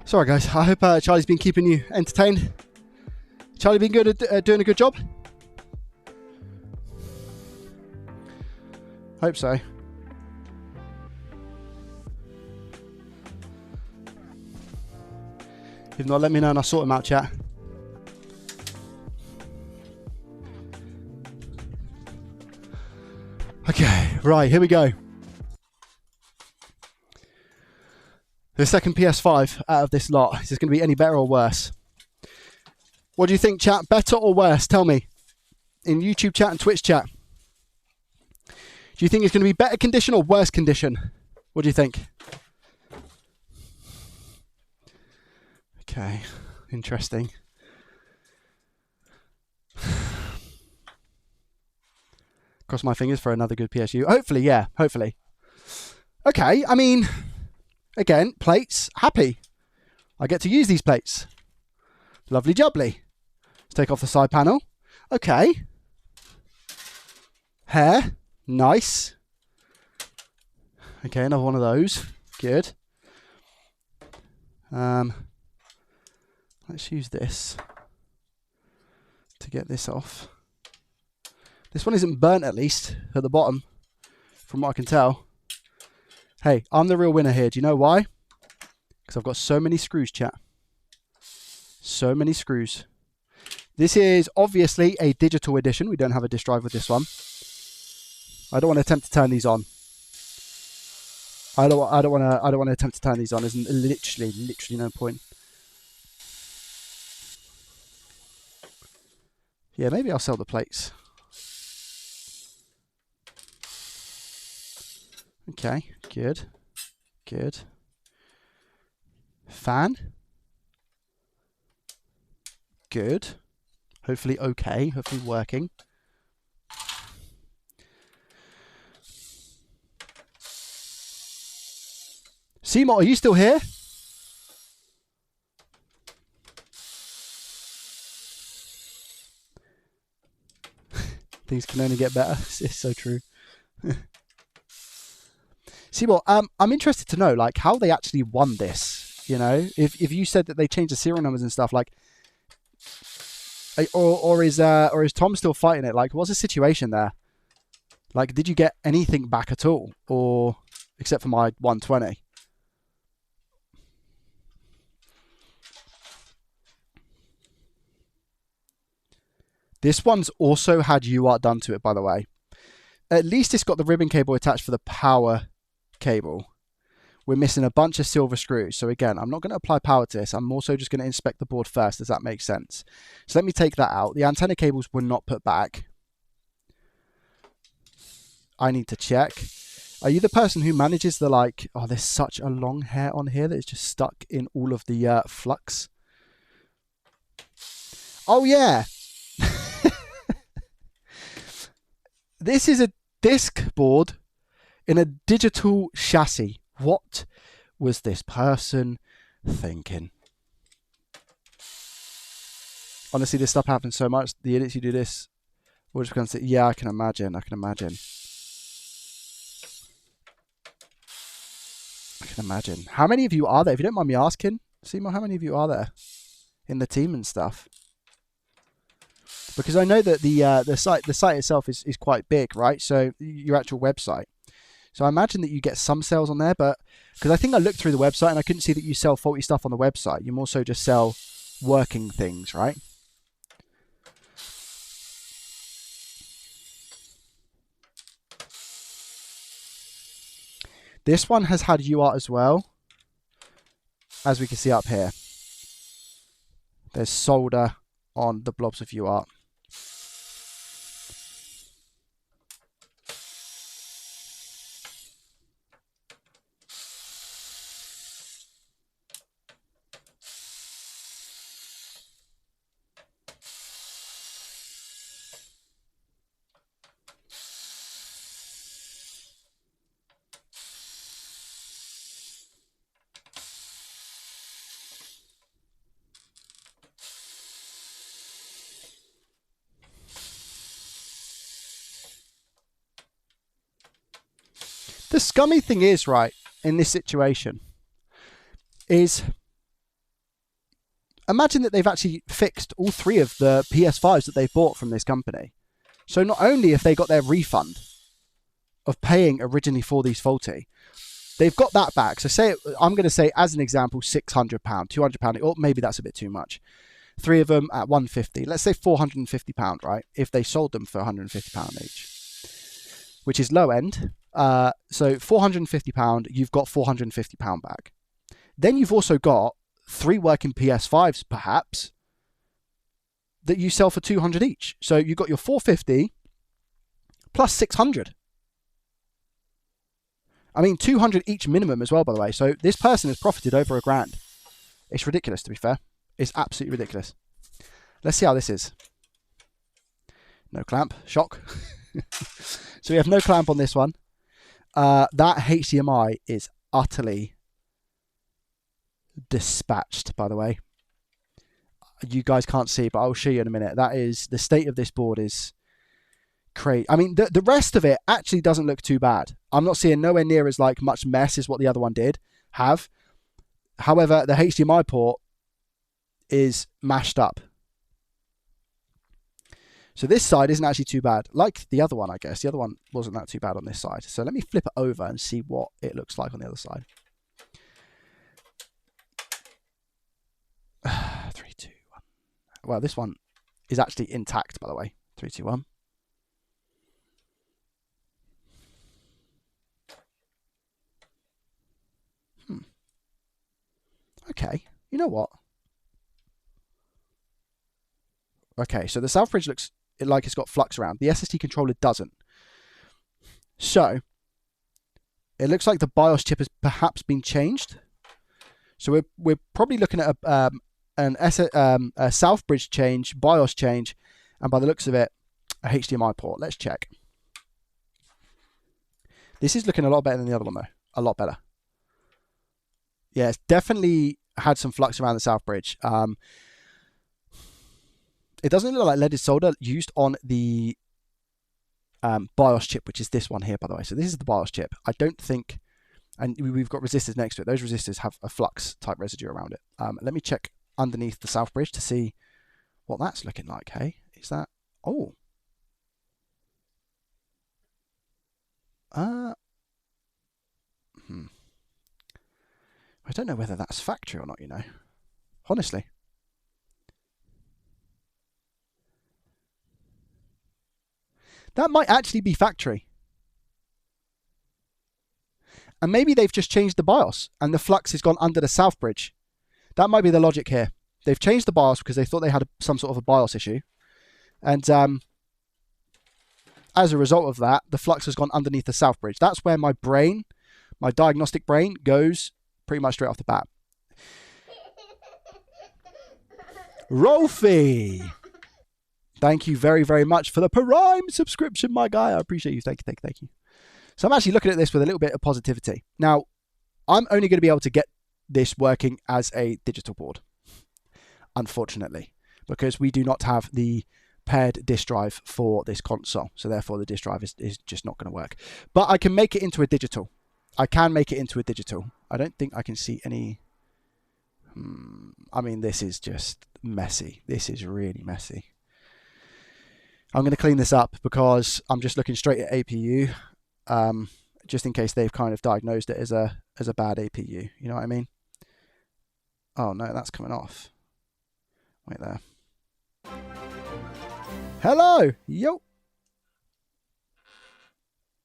Sorry guys, I hope Charlie's been keeping you entertained. Charlie been good at doing a good job? Hope so. If not, let me know and I'll sort him out, chat. Okay, right, here we go. The second PS5 out of this lot. Is this going to be any better or worse? What do you think, chat? Better or worse? Tell me. In YouTube chat and Twitch chat. Do you think it's going to be better condition or worse condition? What do you think? Okay, interesting. Cross my fingers for another good PSU. Hopefully, yeah, hopefully. Okay, I mean, again, plates, happy. I get to use these plates. Lovely jubbly. Let's take off the side panel. Okay. Hair, nice. Okay, another one of those. Good. Let's use this to get this off. This one isn't burnt, at least, at the bottom, from what I can tell. Hey, I'm the real winner here. Do you know why? Because I've got so many screws, chat. So many screws. This is obviously a digital edition. We don't have a disk drive with this one. I don't want to attempt to turn these on. I don't want to attempt to turn these on. There's literally no point. Yeah, maybe I'll sell the plates. Okay, good. Good. Fan. Good. Hopefully okay. Hopefully working. Seymour, are you still here? Things can only get better. It's so true. Seymour, I'm interested to know, like, how they actually won this. You know, if you said that they changed the serial numbers and stuff, like, or is Tom still fighting it? Like, what's the situation there? Like, did you get anything back at all, or except for my 120? This one's also had UART done to it, by the way. At least it's got the ribbon cable attached for the power cable. We're missing a bunch of silver screws. So again, I'm not going to apply power to this. I'm also just going to inspect the board first. Does that make sense? So let me take that out. The antenna cables were not put back. I need to check. Are you the person who manages the, like, oh, there's such a long hair on here that is just stuck in all of the flux. Oh, yeah. This is a disc board in a digital chassis. What was this person thinking? Honestly, this stuff happens so much. The idiots who do this, we're just going to say, yeah, I can imagine. I can imagine. I can imagine. How many of you are there? If you don't mind me asking, Seymour, how many of you are there in the team and stuff? Because I know that the site itself is quite big, right? So your actual website. So I imagine that you get some sales on there, but because I think I looked through the website and I couldn't see that you sell faulty stuff on the website. You more so just sell working things, right? This one has had UART as well, as we can see up here. There's solder on the blobs of UART. The scummy thing is, right, in this situation, is imagine that they've actually fixed all 3 of the PS5s that they've bought from this company. So not only have they got their refund of paying originally for these faulty, they've got that back. So I'm going to say, as an example, £600, £200, or maybe that's a bit too much. 3 of them at £150. Let's say £450, right? If they sold them for £150 each, which is low end. So £450, you've got £450 back. Then you've also got 3 working PS5s, perhaps, that you sell for £200 each. So you've got your £450 plus £600. I mean, £200 each minimum as well, by the way. So this person has profited over £1,000. It's ridiculous, to be fair. It's absolutely ridiculous. Let's see how this is. No clamp. Shock. So we have no clamp on this one. That HDMI is utterly dispatched, by the way. You guys can't see, but I'll show you in a minute. That is, the state of this board is crazy. I mean, the rest of it actually doesn't look too bad. I'm not seeing nowhere near as like much mess as what the other one did have. However, the HDMI port is mashed up. So this side isn't actually too bad. Like the other one, I guess. The other one wasn't that too bad on this side. So let me flip it over and see what it looks like on the other side. 3, 2, 1. Well, this one is actually intact, by the way. 3, 2, 1. Okay, you know what? Okay, so the South Bridge looks like it's got flux around. The SSD controller doesn't. So it looks like the BIOS chip has perhaps been changed. So we're probably looking at a South Bridge change, BIOS change, and by the looks of it, a HDMI port. Let's check. This is looking a lot better than the other one, though. A lot better. Yeah, it's definitely had some flux around the South Bridge. It doesn't look like leaded solder used on the BIOS chip, which is this one here, by the way. So this is the BIOS chip. I don't think, and we've got resistors next to it. Those resistors have a flux type residue around it. Let me check underneath the South Bridge to see what that's looking like. Hey, is that? Oh. I don't know whether that's factory or not, you know. Honestly. That might actually be factory. And maybe they've just changed the BIOS and the flux has gone under the South Bridge. That might be the logic here. They've changed the BIOS because they thought they had some sort of a BIOS issue. And as a result of that, the flux has gone underneath the South Bridge. That's where my brain, my diagnostic brain, goes pretty much straight off the bat. Rolfie! Thank you very, very much for the Prime subscription, my guy. I appreciate you. Thank you. So I'm actually looking at this with a little bit of positivity. Now, I'm only going to be able to get this working as a digital board, unfortunately, because we do not have the paired disk drive for this console. So therefore, the disk drive is just not going to work. But I can make it into a digital. I can make it into a digital. I don't think I can see any... I mean, this is just messy. This is really messy. I'm going to clean this up because I'm just looking straight at APU, just in case they've kind of diagnosed it as a bad APU. You know what I mean? Oh no, that's coming off. Wait there. Hello, yo.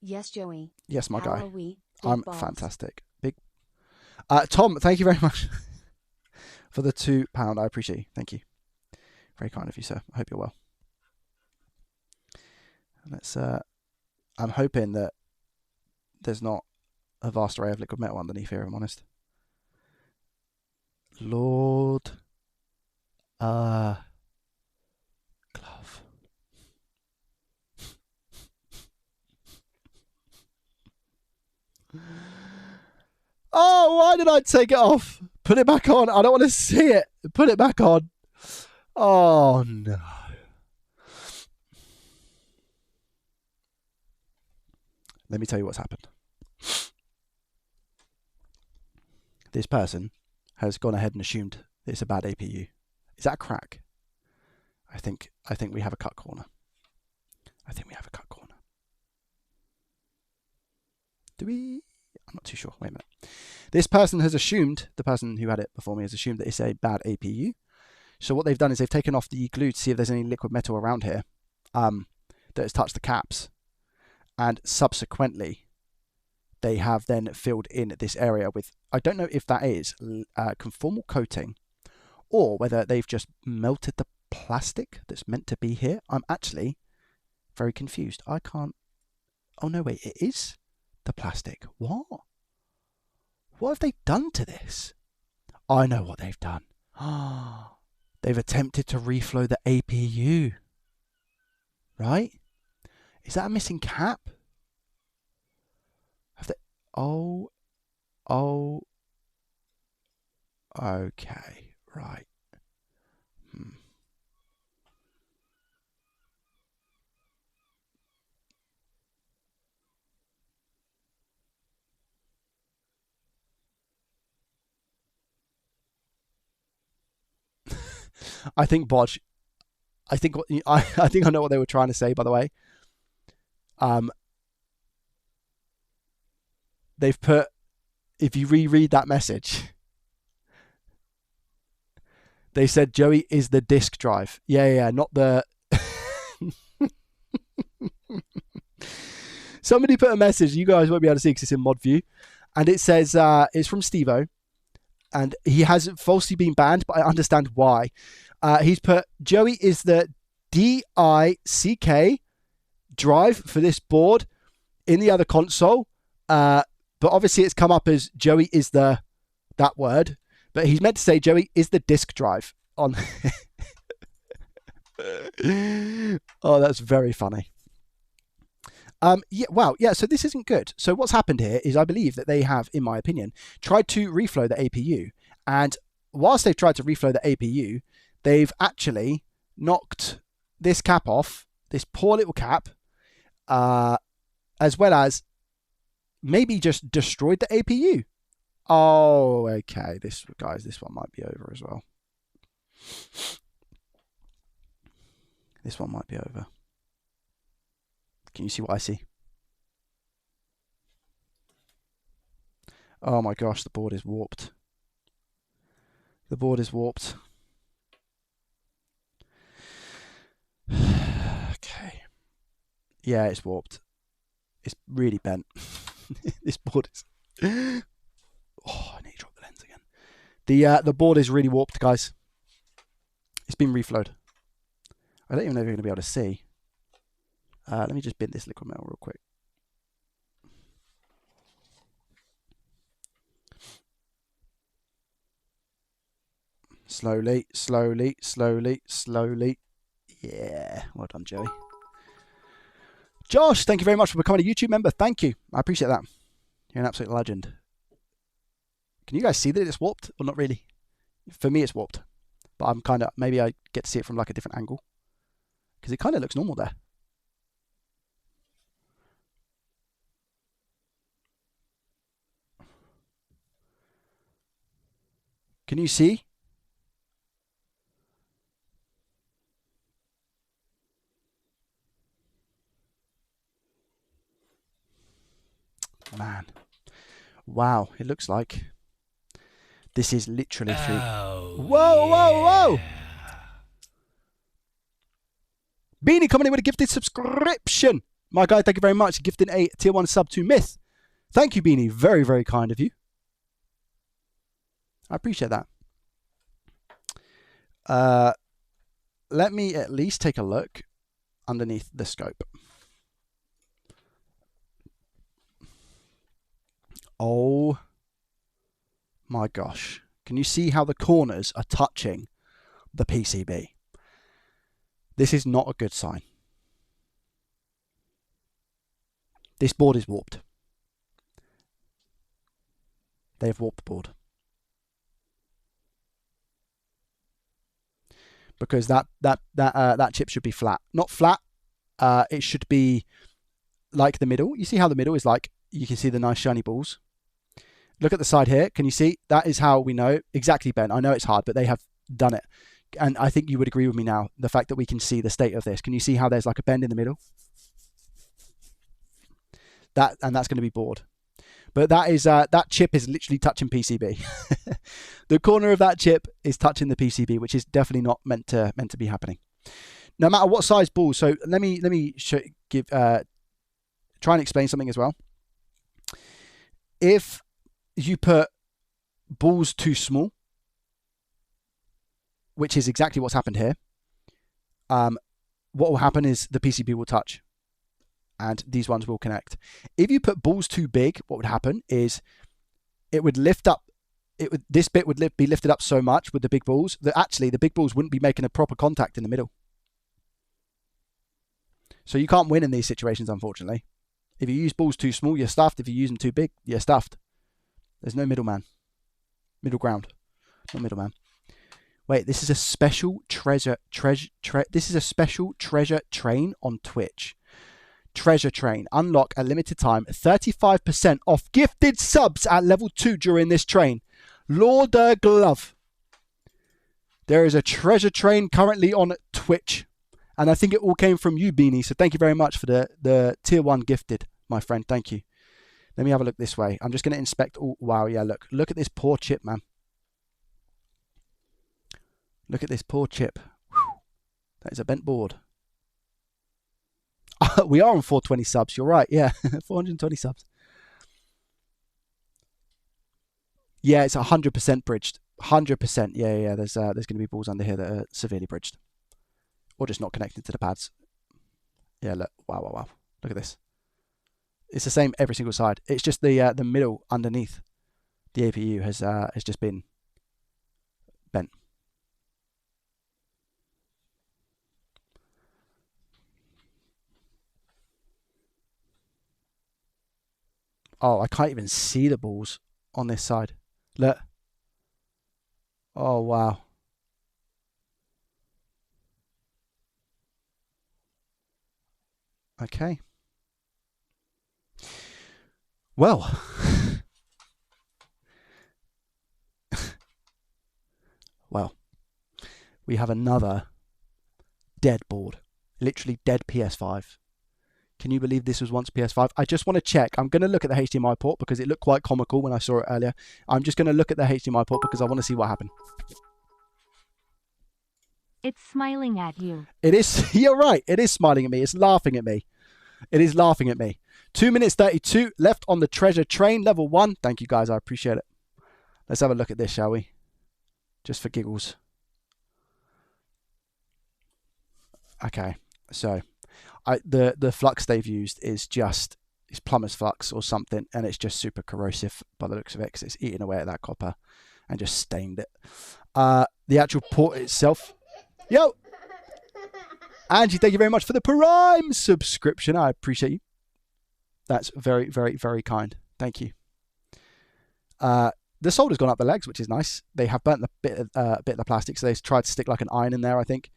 Yes, Joey. Yes, my How guy. are we? I'm balls. fantastic. Big. Tom, thank you very much for the £2. I appreciate you. Thank you. Very kind of you, sir. I hope you're well. Let's. I'm hoping that there's not a vast array of liquid metal underneath here, if I'm honest. Lord. Glove. Oh, why did I take it off? Put it back on. I don't want to see it. Put it back on. Oh, no. Let me tell you what's happened. This person has gone ahead and assumed it's a bad APU. Is that a crack? I think we have a cut corner. I think we have a cut corner. Do we? I'm not too sure. Wait a minute. This person has assumed, the person who had it before me has assumed that it's a bad APU. So what they've done is they've taken off the glue to see if there's any liquid metal around here that has touched the caps. And subsequently, they have then filled in this area with, I don't know if that is conformal coating or whether they've just melted the plastic that's meant to be here. I'm actually very confused. I can't, oh no, wait, it is the plastic. What? What have they done to this? I know what they've done. They've attempted to reflow the APU. Right? Is that a missing cap? Have they? Oh. Okay. Right. I think Bodge. I think I know what they were trying to say. By the way, they've put. If you reread that message, they said Joey is the disk drive. Yeah, not the. Somebody put a message. You guys won't be able to see because it's in mod view, and it says it's from Stevo. And he hasn't falsely been banned, but I understand why. He's put, Joey is the DICK drive for this board in the other console. But obviously it's come up as Joey is that word. But he's meant to say Joey is the disk drive on. Oh, that's very funny. Yeah, so this isn't good. So what's happened here is I believe that they have, in my opinion, tried to reflow the APU. And whilst they've tried to reflow the APU, they've actually knocked this cap off, this poor little cap, as well as maybe just destroyed the APU. Oh, okay. This one might be over as well. This one might be over. Can you see what I see? Oh my gosh, the board is warped. The board is warped. Okay. Yeah, it's warped. It's really bent. This board is... Oh, I need to drop the lens again. The board is really warped, guys. It's been reflowed. I don't even know if you're going to be able to see. Let me just bin this liquid metal real quick. Slowly, slowly, slowly, slowly. Yeah, well done, Joey. Josh, thank you very much for becoming a YouTube member. Thank you. I appreciate that. You're an absolute legend. Can you guys see that it's warped? Or not really? For me, it's warped. But I'm kind of, maybe I get to see it from like a different angle. Because it kind of looks normal there. Can you see? Man. Wow, it looks like this is literally through. Oh, whoa, whoa, whoa! Beanie coming in with a gifted subscription. My guy, thank you very much. Gifting a tier 1 sub to Myth. Thank you, Beanie. Very, very kind of you. I appreciate that. Let me at least take a look underneath the scope. Oh my gosh. Can you see how the corners are touching the PCB? This is not a good sign. This board is warped. They have warped the board. Because that chip should be flat. Not flat. It should be like the middle. You see how the middle is like, you can see the nice shiny balls. Look at the side here. Can you see? That is how we know. Exactly, Ben. I know it's hard, but they have done it. And I think you would agree with me now, the fact that we can see the state of this. Can you see how there's like a bend in the middle? That's going to be bored. But that chip is literally touching PCB. The corner of that chip is touching the PCB, which is definitely not meant to be happening. No matter what size balls. So let me try and explain something as well. If you put balls too small, which is exactly what's happened here, what will happen is the PCB will touch and these ones will connect. If you put balls too big, what would happen is it would lift up, this bit would be lifted up so much with the big balls that actually the big balls wouldn't be making a proper contact in the middle. So you can't win in these situations, unfortunately. If you use balls too small, you're stuffed. If you use them too big, you're stuffed. There's no middleman. Middle ground. Not middleman. Wait, this is a special this is a special treasure train on Twitch. Treasure train. Unlock a limited time 35% off gifted subs at level 2 during this train. Lord Glove. There is a treasure train currently on Twitch. And I think it all came from you, Beanie. So thank you very much for the tier 1 gifted, my friend. Thank you. Let me have a look this way. I'm just going to inspect. Oh, wow. Yeah, look at this poor chip, man. Look at this poor chip. Whew. That is a bent board. We are on 420 subs. You're right. Yeah, 420 subs. Yeah, it's 100% bridged. 100%. Yeah. There's going to be balls under here that are severely bridged. Or just not connected to the pads. Yeah, look. Wow. Look at this. It's the same every single side. It's just the middle underneath the APU has just been bent. Oh, I can't even see the balls on this side. Look. Oh, wow. Okay. Well. Well. We have another dead board. Literally dead PS5. Can you believe this was once PS5? I just want to check. I'm going to look at the HDMI port because it looked quite comical when I saw it earlier. I'm just going to look at the HDMI port because I want to see what happened. It's smiling at you. It is. You're right. It is smiling at me. It's laughing at me. It is laughing at me. 2 minutes 32 left on the treasure train, level 1. Thank you, guys. I appreciate it. Let's have a look at this, shall we? Just for giggles. Okay. So, the flux they've used is just it's plumber's flux or something, and it's just super corrosive by the looks of it because it's eating away at that copper and just stained it. The actual port itself. Yo! Angie, thank you very much for the Prime subscription. I appreciate you. That's very, very, very kind. Thank you. The solder's gone up the legs, which is nice. They have burnt a bit of the plastic, so they tried to stick like an iron in there, I think,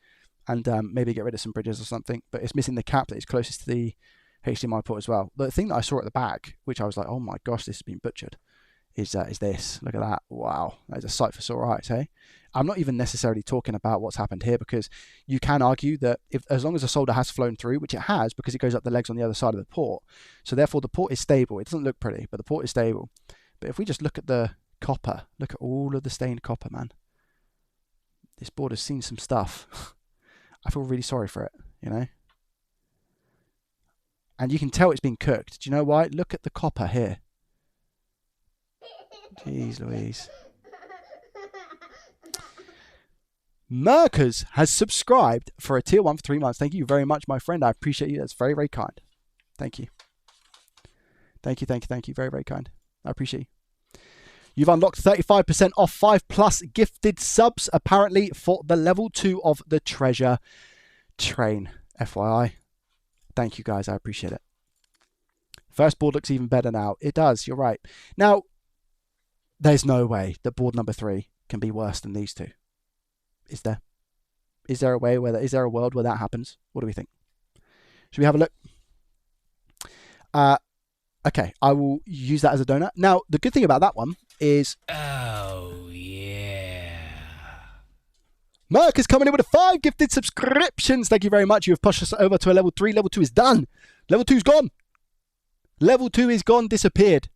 and maybe get rid of some bridges or something. But it's missing the cap that is closest to the HDMI port as well. The thing that I saw at the back, which I was like, oh my gosh, this has been butchered, is this. Look at that. Wow. That is a sight for sore eyes, hey? I'm not even necessarily talking about what's happened here because you can argue that as long as the solder has flown through, which it has because it goes up the legs on the other side of the port, so therefore the port is stable. It doesn't look pretty, but the port is stable. But if we just look at the copper, look at all of the stained copper, man. This board has seen some stuff. I feel really sorry for it, you know? And you can tell it's been cooked. Do you know why? Look at the copper here. Jeez Louise. Merkers has subscribed for a tier 1 for 3 months. Thank you very much, my friend. I appreciate you. That's very, very kind. Thank you. Thank you. Very, very kind. I appreciate you. You've unlocked 35% off 5+ gifted subs, apparently, for the level 2 of the treasure train. FYI. Thank you, guys. I appreciate it. First board looks even better now. It does. You're right. Now, there's no way that board number 3 can be worse than these two. Is there? Is there a way where is there a world where that happens? What do we think? Should we have a look? Okay, I will use that as a donut. Now, the good thing about that one is... Oh, yeah. Merc is coming in with a 5 gifted subscriptions. Thank you very much. You have pushed us over to a level 3. Level 2 is done. Level 2's gone. Level 2 is gone, disappeared.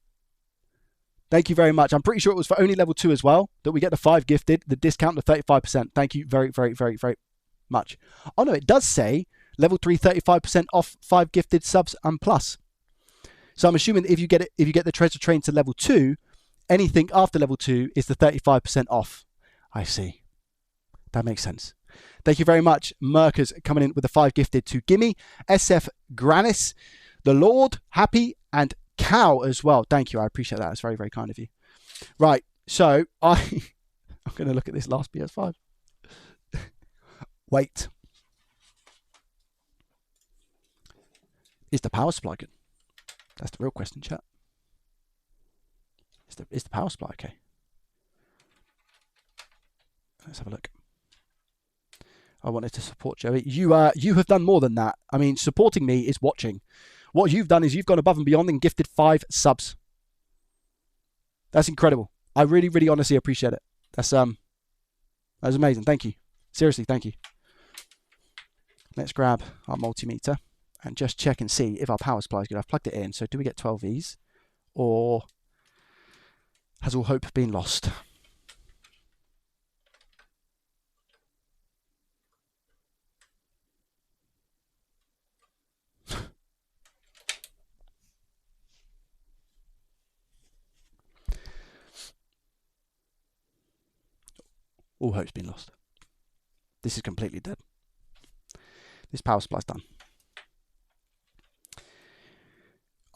Thank you very much. I'm pretty sure it was for only level 2 as well that we get the 5 gifted, the discount to 35%. Thank you very, very, very, very much. Oh no, it does say level 3 35% off 5 gifted subs and plus. So I'm assuming if you get the treasure train to level 2, anything after level 2 is the 35% off. I see. That makes sense. Thank you very much. Merkers coming in with the 5 gifted to Gimme, SF Granis, The Lord, Happy, and Cow as well. Thank you. I appreciate that. It's very, very kind of you. Right. So I'm going to look at this last PS5. Wait. Is the power supply good? That's the real question, chat. Is the power supply okay? Let's have a look. I wanted to support Joey. You have done more than that. I mean, supporting me is watching. What you've done is you've gone above and beyond and gifted 5 subs. That's incredible. I really, really honestly appreciate it. That's amazing. Thank you. Seriously, thank you. Let's grab our multimeter and just check and see if our power supply is good. I've plugged it in. So do we get 12 Vs or has all hope been lost? All hope's been lost. This is completely dead. This power supply's done.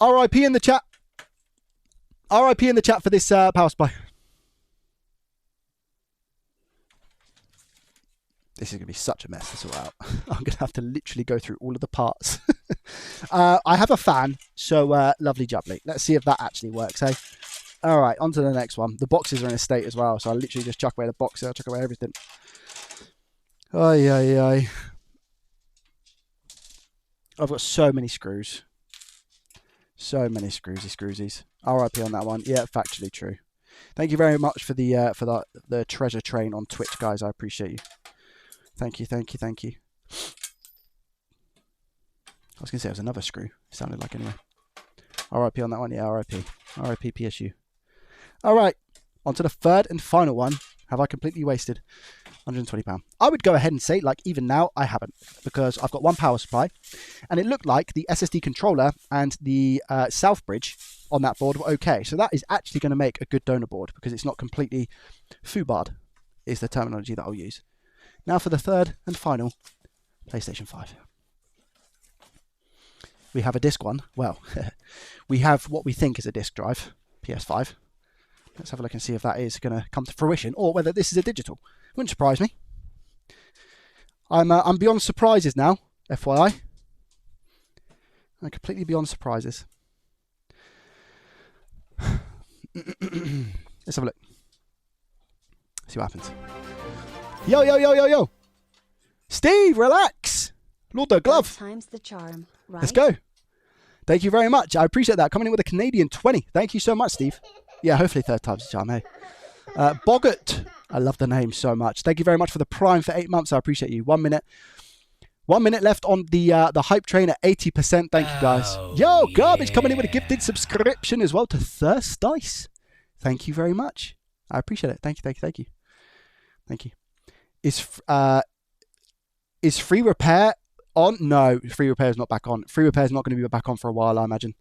RIP in the chat. RIP in the chat for this power supply. This is going to be such a mess to sort out. I'm going to have to literally go through all of the parts. I have a fan, so lovely jubbly. Let's see if that actually works, eh? All right, on to the next one. The boxes are in a state as well, so I literally just chuck away the boxes. I'll chuck away everything. Ay, ay, ay. I've got so many screws. So many screwsies. RIP on that one. Yeah, factually true. Thank you very much for the treasure train on Twitch, guys. I appreciate you. Thank you, thank you, thank you. I was going to say it was another screw. It sounded like anyway. RIP on that one. Yeah, RIP. RIP PSU. All right, on to the third and final one. Have I completely wasted £120? I would go ahead and say, like, even now, I haven't, because I've got one power supply, and it looked like the SSD controller and the South Bridge on that board were okay. So that is actually going to make a good donor board, because it's not completely foobarred, is the terminology that I'll use. Now for the third and final PlayStation 5. We have a disc one. Well, we have what we think is a disc drive, PS5. Let's have a look and see if that is going to come to fruition, or whether this is a digital. Wouldn't surprise me. I'm beyond surprises now, FYI. I'm completely beyond surprises. Let's have a look. See what happens. Yo, yo, yo, yo, yo. Steve, relax. Lord the glove. Times the charm, right? Let's go. Thank you very much. I appreciate that. Coming in with a Canadian 20. Thank you so much, Steve. Yeah, hopefully third time's the charm, hey. Boggart. I love the name so much. Thank you very much for the Prime for 8 months. I appreciate you. 1 minute. 1 minute left on the hype train at 80%. Thank you, guys. Yo, Garbage coming in with a gifted subscription as well to Thirst Dice. Thank you very much. I appreciate it. Thank you, thank you, thank you. Thank you. Is FreeRepair on? No, FreeRepair is not back on. FreeRepair is not going to be back on for a while, I imagine.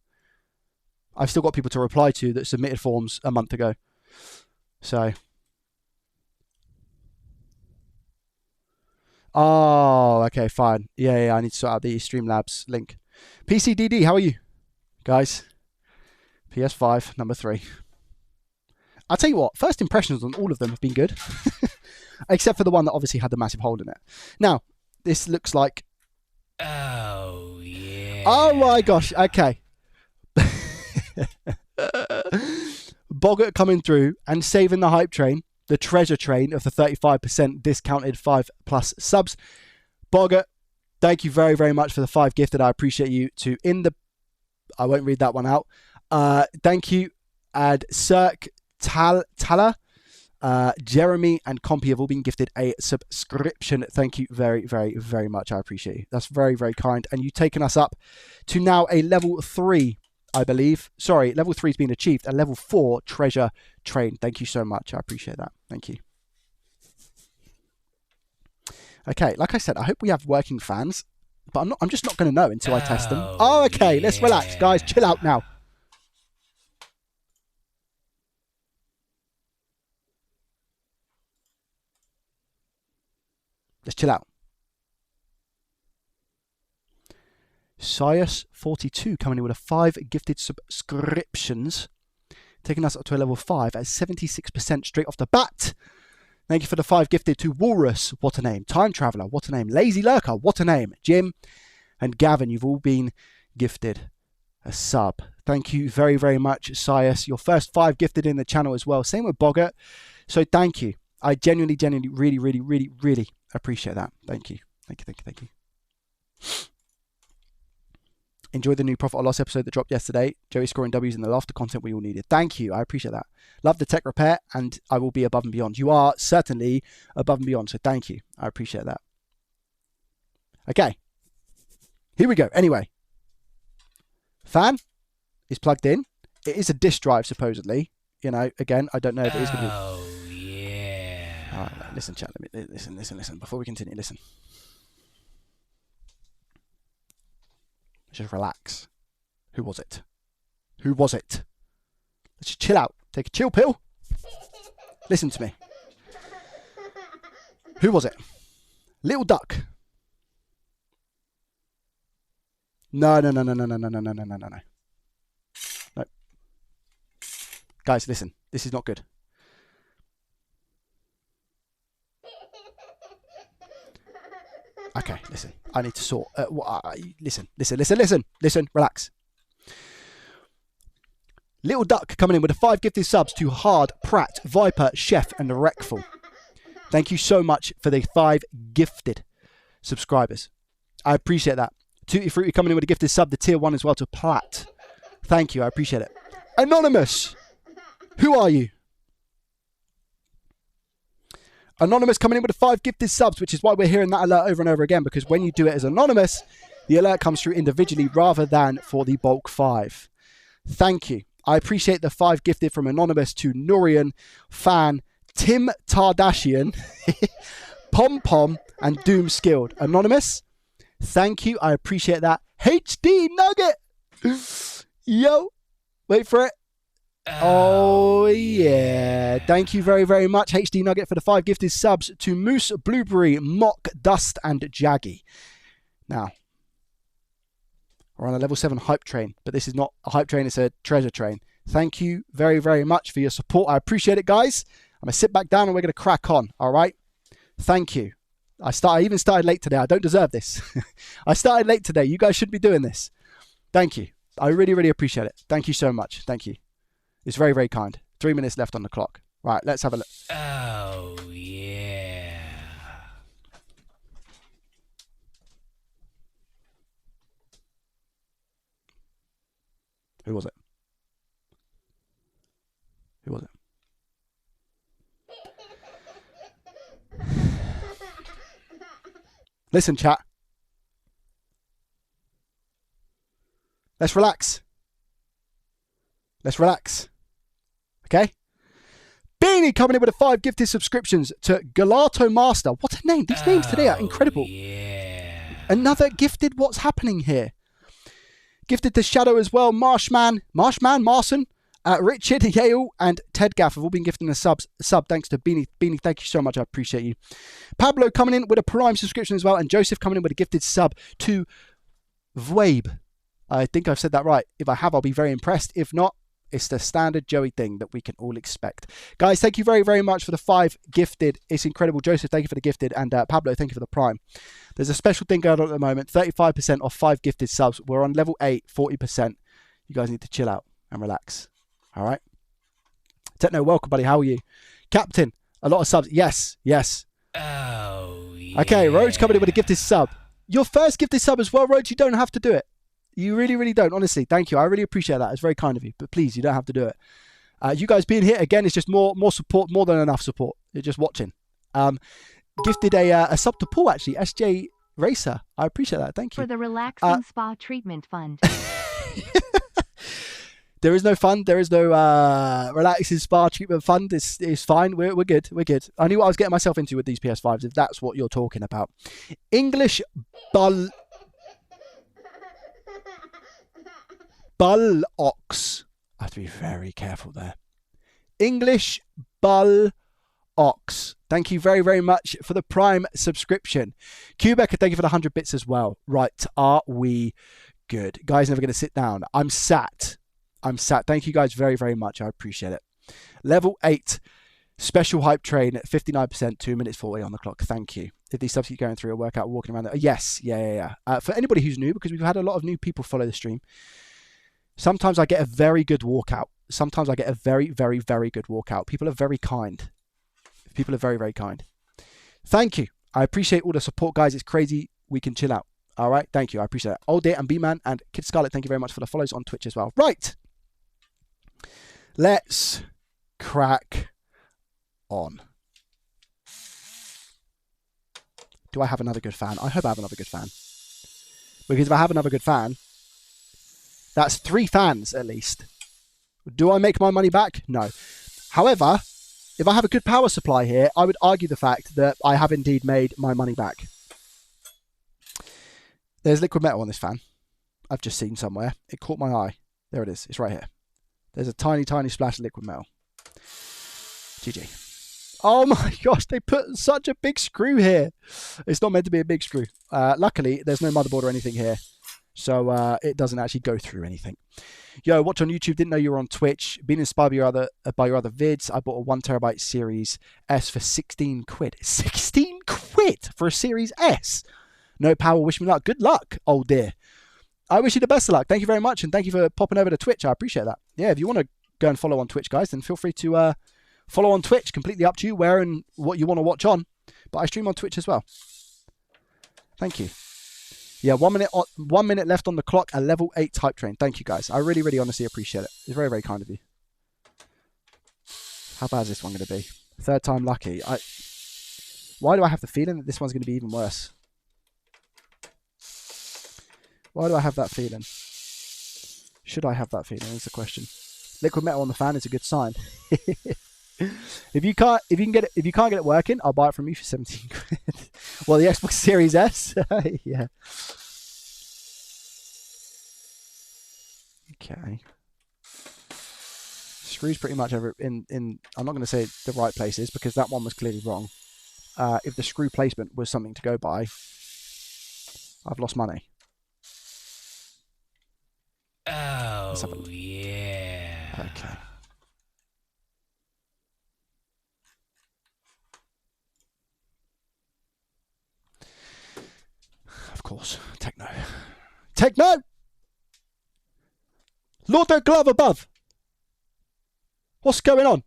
I've still got people to reply to that submitted forms a month ago. So. Oh, okay, fine. Yeah, I need to sort out the Streamlabs link. PCDD, how are you? Guys, PS5, number 3. I'll tell you what, first impressions on all of them have been good. Except for the one that obviously had the massive hole in it. Now, this looks like... Oh, yeah. Oh my gosh, okay. Boggart coming through and saving the hype train, the treasure train of the 35% discounted 5+ subs. Boggart, thank you very, very much for the 5 gifted. I appreciate you. I won't read that one out. Thank you. And Cirque Tala. Jeremy and Compy have all been gifted a subscription. Thank you very, very, very much. I appreciate you. That's very, very kind. And you've taken us up to now a level 3, I believe. Sorry, level 3 has been achieved. A level 4 treasure train. Thank you so much. I appreciate that. Thank you. Okay, like I said, I hope we have working fans, but I'm just not going to know until I test them. Oh, okay. Let's relax, guys. Chill out now. Let's chill out. Sias42 coming in with a 5 gifted subscriptions, taking us up to a level 5 at 76% straight off the bat. Thank you for the 5 gifted to Walrus. What a name. Time Traveller. What a name. Lazy Lurker. What a name. Jim and Gavin, you've all been gifted a sub. Thank you very, very much, Sias. Your first 5 gifted in the channel as well. Same with Boggart. So thank you. I genuinely, really, really, really, really appreciate that. Thank you. Thank you, thank you, thank you. Enjoyed the new Profit or Loss episode that dropped yesterday. Joey scoring W's in the laughter content we all needed. Thank you. I appreciate that. Love the tech repair, and I will be above and beyond. You are certainly above and beyond, so thank you. I appreciate that. Okay. Here we go. Anyway. Fan is plugged in. It is a disk drive, supposedly. You know, again, I don't know if it is going to be... Oh, yeah. All right, listen, chat. Let me listen. Before we continue, listen. Just relax. Who was it? Who was it? Let's just chill out. Take a chill pill. Listen to me. Who was it? Little Duck. No. No. Guys, listen. This is not good. Okay, listen. I need to sort. Listen. Relax. Little Duck coming in with a 5 gifted subs to Hard, Pratt, Viper, Chef, and Wreckful. Thank you so much for the 5 gifted subscribers. I appreciate that. Tutti Frutti coming in with a gifted sub to Tier 1 as well to Platt. Thank you. I appreciate it. Anonymous. Who are you? Anonymous coming in with a 5 gifted subs, which is why we're hearing that alert over and over again, because when you do it as Anonymous, the alert comes through individually rather than for the bulk 5. Thank you. I appreciate the 5 gifted from Anonymous to Nurian, Fan, Tim Tardashian, Pom Pom, and Doom Skilled. Anonymous, thank you. I appreciate that. HD Nugget. Yo, wait for it. Oh, yeah. Thank you very, very much, HD Nugget, for the 5 gifted subs to Moose, Blueberry, Mock, Dust, and Jaggy. Now, we're on a level 7 hype train, but this is not a hype train, it's a treasure train. Thank you very, very much for your support. I appreciate it, guys. I'm going to sit back down and we're going to crack on, all right? Thank you. I even started late today. I don't deserve this. I started late today. You guys should be doing this. Thank you. I really, really appreciate it. Thank you so much. Thank you. It's very, very kind. 3 minutes left on the clock. Right, let's have a look. Oh, yeah. Who was it? Who was it? Listen, chat. Let's relax. Let's relax. Okay? Beanie coming in with a 5 gifted subscriptions to Galato Master. What a name. These names today are incredible. Yeah. Another gifted. What's happening here? Gifted to Shadow as well. Marshman, Marson, Richard, Yale, and Ted Gaff have all been gifting a sub thanks to Beanie. Beanie, thank you so much. I appreciate you. Pablo coming in with a Prime subscription as well. And Joseph coming in with a gifted sub to Vwabe. I think I've said that right. If I have, I'll be very impressed. If not, it's the standard Joey thing that we can all expect. Guys, thank you very, very much for the 5 gifted. It's incredible. Joseph, thank you for the gifted. And Pablo, thank you for the Prime. There's a special thing going on at the moment. 35% off 5 gifted subs. We're on level 8, 40%. You guys need to chill out and relax. All right? Techno, welcome, buddy. How are you? Captain, a lot of subs. Yes. Oh, yeah. Okay, Rhodes coming in with a gifted sub. Your first gifted sub as well, Rhodes. You don't have to do it. You really, really don't. Honestly, thank you. I really appreciate that. It's very kind of you. But please, you don't have to do it. You guys being here again is just more support, more than enough support. You're just watching. Gifted a sub to Paul actually, SJ Racer. I appreciate that. Thank you. For the relaxing spa treatment fund. There is no fund. There is no relaxing spa treatment fund. It's fine. We're good. We're good. I knew what I was getting myself into with these PS5s, if that's what you're talking about. English bullocks. I have to be very careful there. English bullocks. Thank you very, very much for the Prime subscription. Quebec, thank you for the 100 bits as well. Right, are we good? Guys, never going to sit down. I'm sat. Thank you guys very, very much. I appreciate it. Level 8. Special hype train at 59%, 2 minutes 40 on the clock. Thank you. Did these subs keep going through a workout, walking around? Yes. Yeah. For anybody who's new, because we've had a lot of new people follow the stream, sometimes I get a very good walkout. Sometimes I get a very, very, very good walkout. People are very kind. People are very, very kind. Thank you. I appreciate all the support, guys. It's crazy. We can chill out. All right. Thank you. I appreciate it. Old Dear and B-Man and Kid Scarlet, thank you very much for the follows on Twitch as well. Right. Let's crack on. Do I have another good fan? I hope I have another good fan. Because if I have another good fan, that's 3 fans at least. Do I make my money back? No. However, if I have a good power supply here, I would argue the fact that I have indeed made my money back. There's liquid metal on this fan. I've just seen somewhere. It caught my eye. There it is. It's right here. There's a tiny, tiny splash of liquid metal. GG. Oh my gosh, they put such a big screw here. It's not meant to be a big screw. Luckily, there's no motherboard or anything here. So it doesn't actually go through anything. Yo, watch on YouTube. Didn't know you were on Twitch. Been inspired by your other vids. I bought a 1TB Series S for 16 quid. 16 quid for a Series S? No power. Wish me luck. Good luck, old dear. I wish you the best of luck. Thank you very much. And thank you for popping over to Twitch. I appreciate that. Yeah, if you want to go and follow on Twitch, guys, then feel free to follow on Twitch. Completely up to you where and what you want to watch on. But I stream on Twitch as well. Thank you. Yeah, 1 minute left on the clock. A level 8 hype train. Thank you, guys. I really, really honestly appreciate it. It's very, very kind of you. How bad is this one going to be? 3rd time lucky. Why do I have the feeling that this one's going to be even worse? Why do I have that feeling? Should I have that feeling? Is the question. Liquid metal on the fan is a good sign. If you can't get it working, I'll buy it from you for 17 quid. Well, the Xbox Series S, yeah. Okay. Screws pretty much over in. I'm not going to say the right places because that one was clearly wrong. If the screw placement was something to go by, I've lost money. Oh, yeah. Okay. Of course. Techno. Techno! Lord, the glove above. What's going on?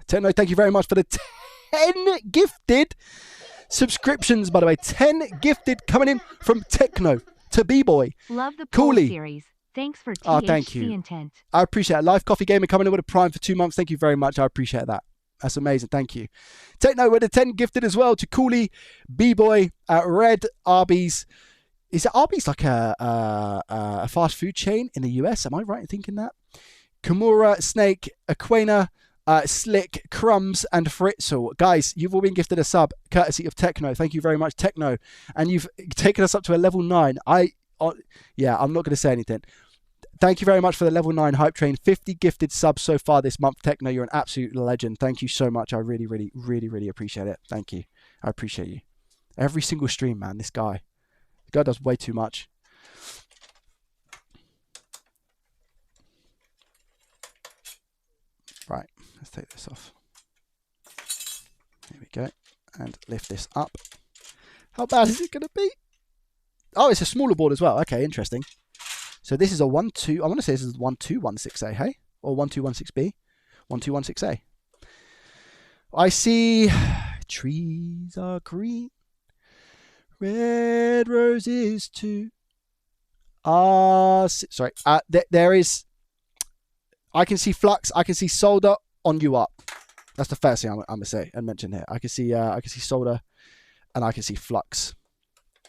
Techno, thank you very much for the 10 gifted subscriptions, by the way. 10 gifted coming in from Techno to B-Boy. Love the Cooley series. Thanks for THC Oh, thank you. intent. I appreciate it. Live Coffee Gamer coming in with a Prime for 2 months. Thank you very much. I appreciate that. That's amazing. Thank you. Techno with a 10 gifted as well to Cooley, B-Boy, Red, Arby's. Is it Arby's like a fast food chain in the US? Am I right in thinking that? Kimura, Snake, Aquena, Slick, Crumbs, and Fritzl. Guys, you've all been gifted a sub courtesy of Techno. Thank you very much, Techno. And you've taken us up to a level 9. Yeah, I'm not going to say anything. Thank you very much for the level 9 hype train. 50 gifted subs so far this month. Techno, you're an absolute legend. Thank you so much. I really, really, really, really appreciate it. Thank you. I appreciate you. Every single stream, man. This guy. The guy does way too much. Right. Let's take this off. Here we go. And lift this up. How bad is it going to be? Oh, it's a smaller board as well. Okay, interesting. So this is a 1-2. I want to say this is 1216A, hey? Or 1216B? 1216A. I see trees are green. Red roses too. Sorry. There is. I can see flux. I can see solder on you up. That's the first thing I'm gonna say and mention here. I can see solder, and I can see flux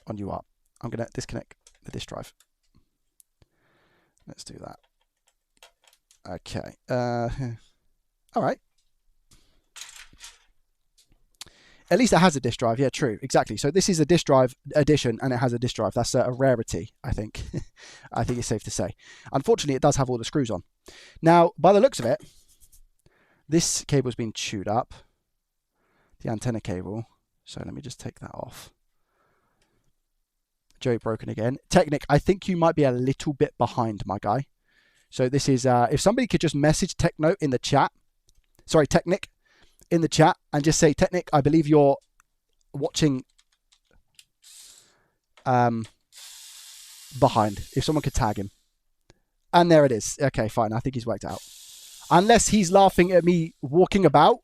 on you up. I'm gonna disconnect the disk drive. Let's do that. Okay. All right. At least it has a disk drive. Yeah, true. Exactly. So this is a disk drive edition, and it has a disk drive. That's a rarity, I think. I think it's safe to say. Unfortunately, it does have all the screws on. Now, by the looks of it, this cable's been chewed up. The antenna cable. So let me just take that off. Joey broken again. Technic, I think you might be a little bit behind, my guy. So this is, if somebody could just message Techno in the chat. Sorry, Technic. In the chat and just say, Technic, I believe you're watching behind. If someone could tag him. And there it is. Okay, fine. I think he's worked out. Unless he's laughing at me walking about.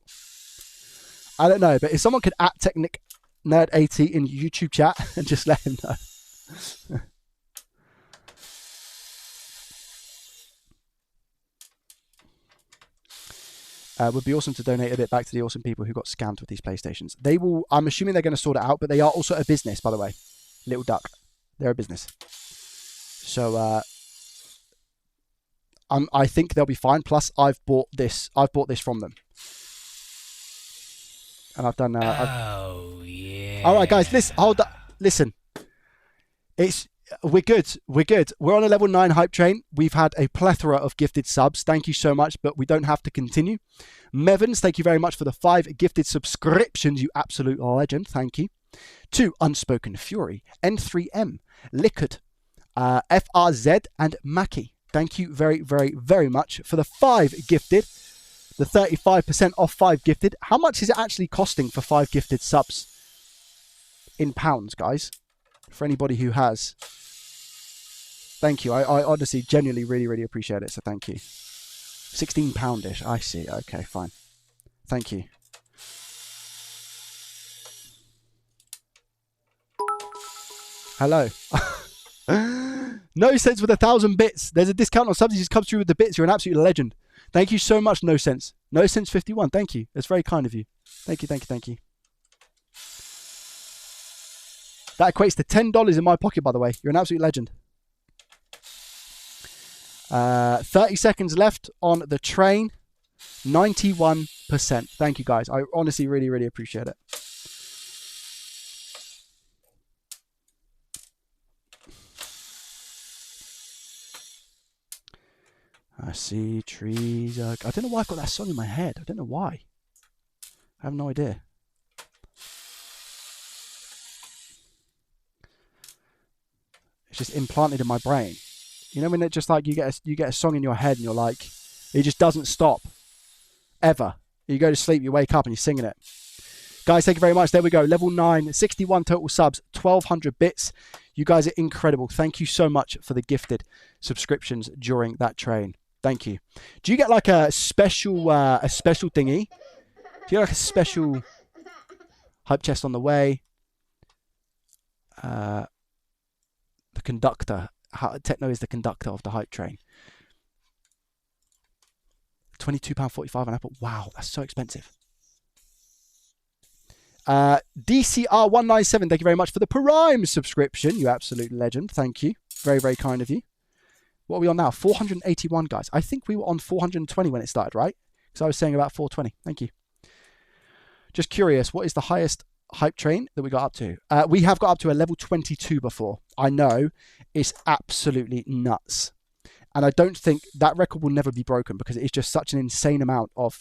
I don't know. But if someone could at Technic Nerd 80 in YouTube chat and just let him know. Would be awesome to donate a bit back to the awesome people who got scammed with these PlayStations. They will, I'm assuming they're going to sort it out, but they are also a business, by the way. Little Duck. They're a business. So, I think they'll be fine. Plus, I've bought this from them. And I've done... Oh, yeah. All right, guys, listen. We're good. We're on a level 9 hype train. We've had a plethora of gifted subs. Thank you so much, but we don't have to continue. Mevans, thank you very much for the 5 gifted subscriptions, you absolute legend. Thank you. 2, Unspoken Fury, N3M, Liquid, FRZ, and Mackie. Thank you very, very, very much for the 5 gifted. The 35% off 5 gifted. How much is it actually costing for 5 gifted subs? In pounds, guys. For anybody who has. Thank you. I honestly, genuinely, really, really appreciate it. So thank you. £16-ish. I see. Okay, fine. Thank you. Hello. No Sense with 1,000 bits. There's a discount on subs. He just comes through with the bits. You're an absolute legend. Thank you so much, No Sense. No Sense 51. Thank you. That's very kind of you. Thank you, thank you, thank you. That equates to $10 in my pocket, by the way. You're an absolute legend. 30 seconds left on the train. 91%. Thank you, guys. I honestly really, really appreciate it. I see trees. I don't know why I've got that song in my head. I don't know why. I have no idea. It's just implanted in my brain. You know when it just like you get a song in your head and you're like, it just doesn't stop. Ever. You go to sleep, you wake up and you're singing it. Guys, thank you very much. There we go. Level 9, 61 total subs, 1,200 bits. You guys are incredible. Thank you so much for the gifted subscriptions during that train. Thank you. Do you get like a special thingy? Do you get like a special hype chest on the way? The conductor. Techno is the conductor of the hype train. £22.45 on Apple. Wow, that's so expensive. DCR197, thank you very much for the Prime subscription. You absolute legend. Thank you. Very, very kind of you. What are we on now? 481, guys. I think we were on 420 when it started, right? Because I was saying about 420. Thank you. Just curious, what is the highest hype train that we got up to? We have got up to a level 22 before. I know it's absolutely nuts. And I don't think that record will never be broken because it is just such an insane amount of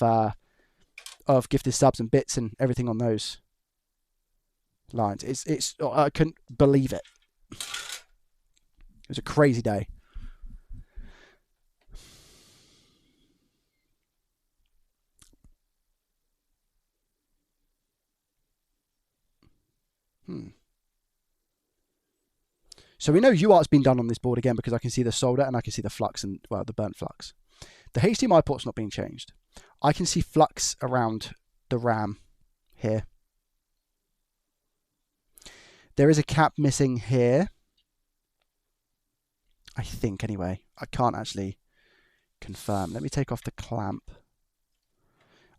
gifted subs and bits and everything on those lines. It's I couldn't believe it. It was a crazy day. So we know UART's been done on this board again because I can see the solder and I can see the flux and, well, the burnt flux. The HDMI port's not being changed. I can see flux around the RAM here. There is a cap missing here. I think, anyway. I can't actually confirm. Let me take off the clamp.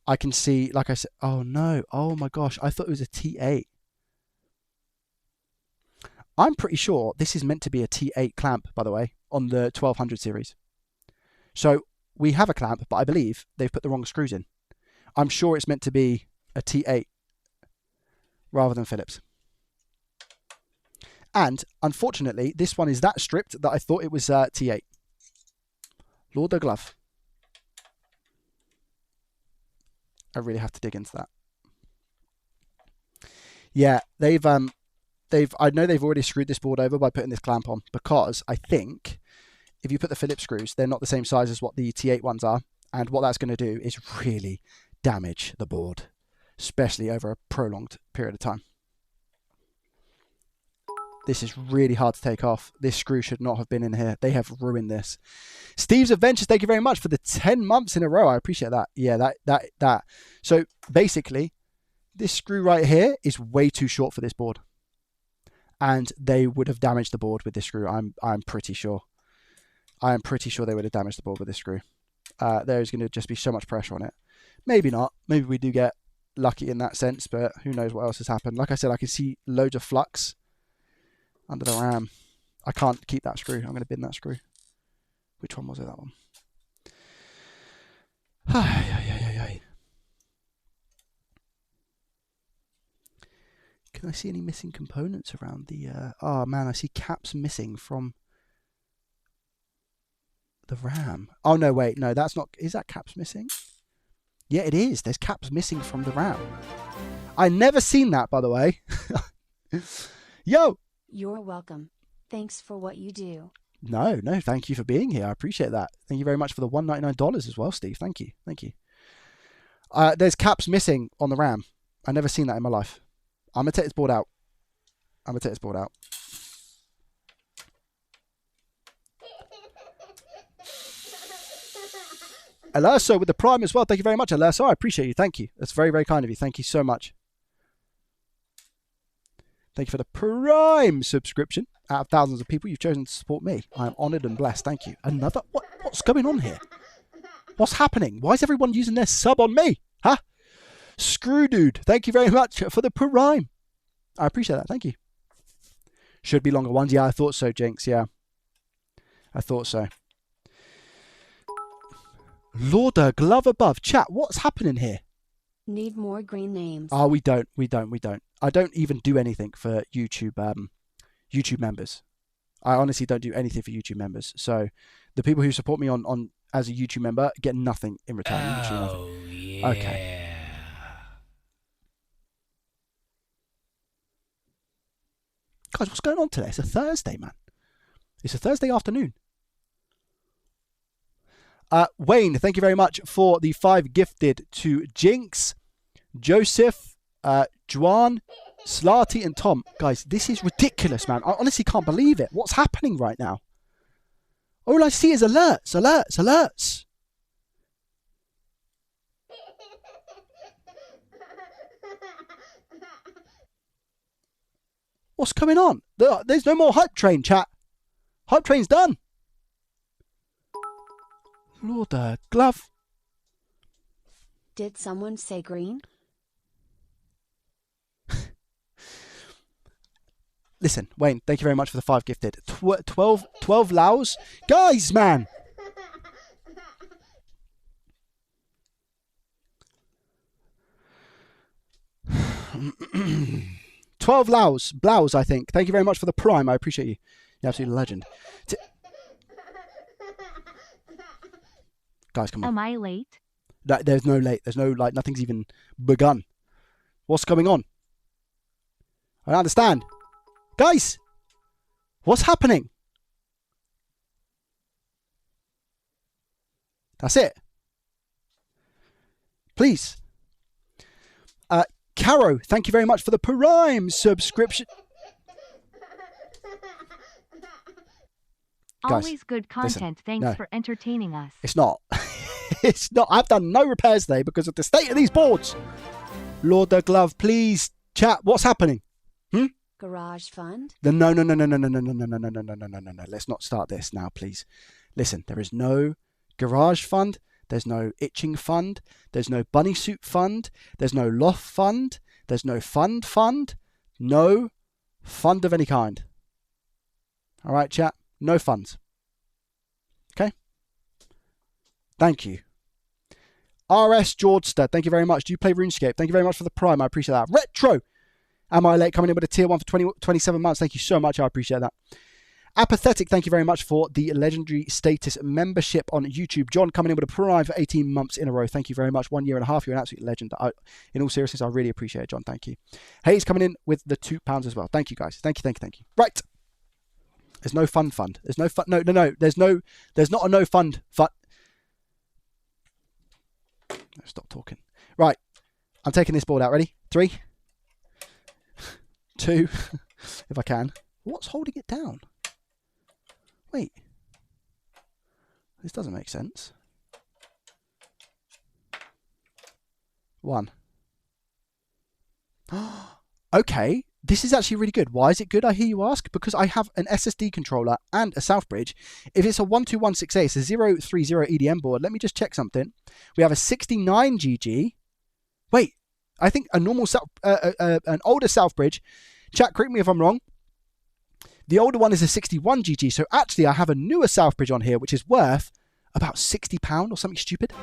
I can see, like I said, oh no, oh my gosh, I thought it was a T8. I'm pretty sure this is meant to be a T8 clamp, by the way, on the 1200 series. So we have a clamp, but I believe they've put the wrong screws in. I'm sure it's meant to be a T8 rather than Phillips. And unfortunately, this one is that stripped that I thought it was T8. Lord the glove. I really have to dig into that. Yeah, I know they've already screwed this board over by putting this clamp on, because I think if you put the Phillips screws, they're not the same size as what the T8 ones are, and what that's going to do is really damage the board, especially over a prolonged period of time. This is really hard to take off. This screw should not have been in here. They have ruined this. Steve's Adventures, thank you very much for the 10 months in a row. I appreciate that. Yeah, that. So basically, this screw right here is way too short for this board. And they would have damaged the board with this screw. I'm pretty sure. I am pretty sure they would have damaged the board with this screw. There's going to just be so much pressure on it. Maybe not. Maybe we do get lucky in that sense, but who knows what else has happened. Like I said, I can see loads of flux under the ram. I can't keep that screw. I'm going to bin that screw. Which one was it? That one. Can I see any missing components around the... oh man, I see caps missing from the RAM. Oh no, wait, no, that's not... Is that caps missing? Yeah, it is. There's caps missing from the RAM. I never seen that, by the way. Yo! You're welcome. Thanks for what you do. No, thank you for being here. I appreciate that. Thank you very much for the $199 as well, Steve. Thank you. There's caps missing on the RAM. I've never seen that in my life. I'm going to take this board out. Alerso with the Prime as well. Thank you very much, Alerso. I appreciate you. Thank you. That's very, very kind of you. Thank you so much. Thank you for the Prime subscription. Out of thousands of people, you've chosen to support me. I am honoured and blessed. Thank you. Another... What's going on here? What's happening? Why is everyone using their sub on me? Huh? Screw Dude, thank you very much for the Prime. I appreciate that. Thank you. Should be longer ones. Yeah, I thought so, Jinx. Yeah. I thought so. Lorda, glove above. Chat, what's happening here? Need more green names. Oh, we don't. I don't even do anything for YouTube YouTube members. I honestly don't do anything for YouTube members. So the people who support me on as a YouTube member get nothing in return. Oh, yeah. Okay. Guys, what's going on today? It's a Thursday, man. It's a Thursday afternoon. Wayne, thank you very much for the 5 gifted to Jinx, Joseph, Juan, Slarty, and Tom. Guys, this is ridiculous, man. I honestly can't believe it. What's happening right now? All I see is alerts. What's going on? There's no more hype train, chat. Hype train's done. Lord, glove. Did someone say green? Listen, Wayne, thank you very much for the 5 gifted. 12 Laos? Guys, man! $12 Laos, Blouse, I think. Thank you very much for the Prime. I appreciate you. You're absolute legend. Guys, come on. Am I late? There's no late. There's no, like, nothing's even begun. What's going on? I don't understand. Guys, what's happening? That's it. Please. Caro, thank you very much for the Prime subscription. Guys, always good content. Listen, Thanks for entertaining us. It's not. It's not. I've done no repairs today because of the state of these boards. Lord the glove, please. Chat, what's happening? Garage fund? No, no, no, no, no, no, no, no, no, no, no, no, no, no, no, no, no. Let's not start this now, please. Listen, there is no garage fund. There's no itching fund. There's no bunny suit fund. There's no loft fund. There's no fund. No fund of any kind. All right, chat. No funds. Okay. Thank you. RS Georgester, thank you very much. Do you play RuneScape? Thank you very much for the prime. I appreciate that. Retro. Am I late? Coming in with a tier 1 for 27 months. Thank you so much. I appreciate that. Apathetic, thank you very much for the legendary status membership on YouTube. John coming in with a prime for 18 months in a row. Thank you very much. 1 year and a half. You're an absolute legend. In all seriousness, I really appreciate it, John. Thank you. Hayes coming in with the £2 as well. Thank you, guys. Thank you. Right. There's no fund. There's no fun. No. There's not a no fund. No, stop talking. Right. I'm taking this board out. Ready? 3, 2, if I can. What's holding it down? Wait. This doesn't make sense. 1. Okay. This is actually really good. Why is it good, I hear you ask? Because I have an SSD controller and a Southbridge. If it's a 12168, it's a 030 EDM board. Let me just check something. We have a 69 GG. Wait, I think a normal an older Southbridge. Chat, correct me if I'm wrong. The older one is a 61 GG. So actually, I have a newer Southbridge on here, which is worth about £60 or something stupid.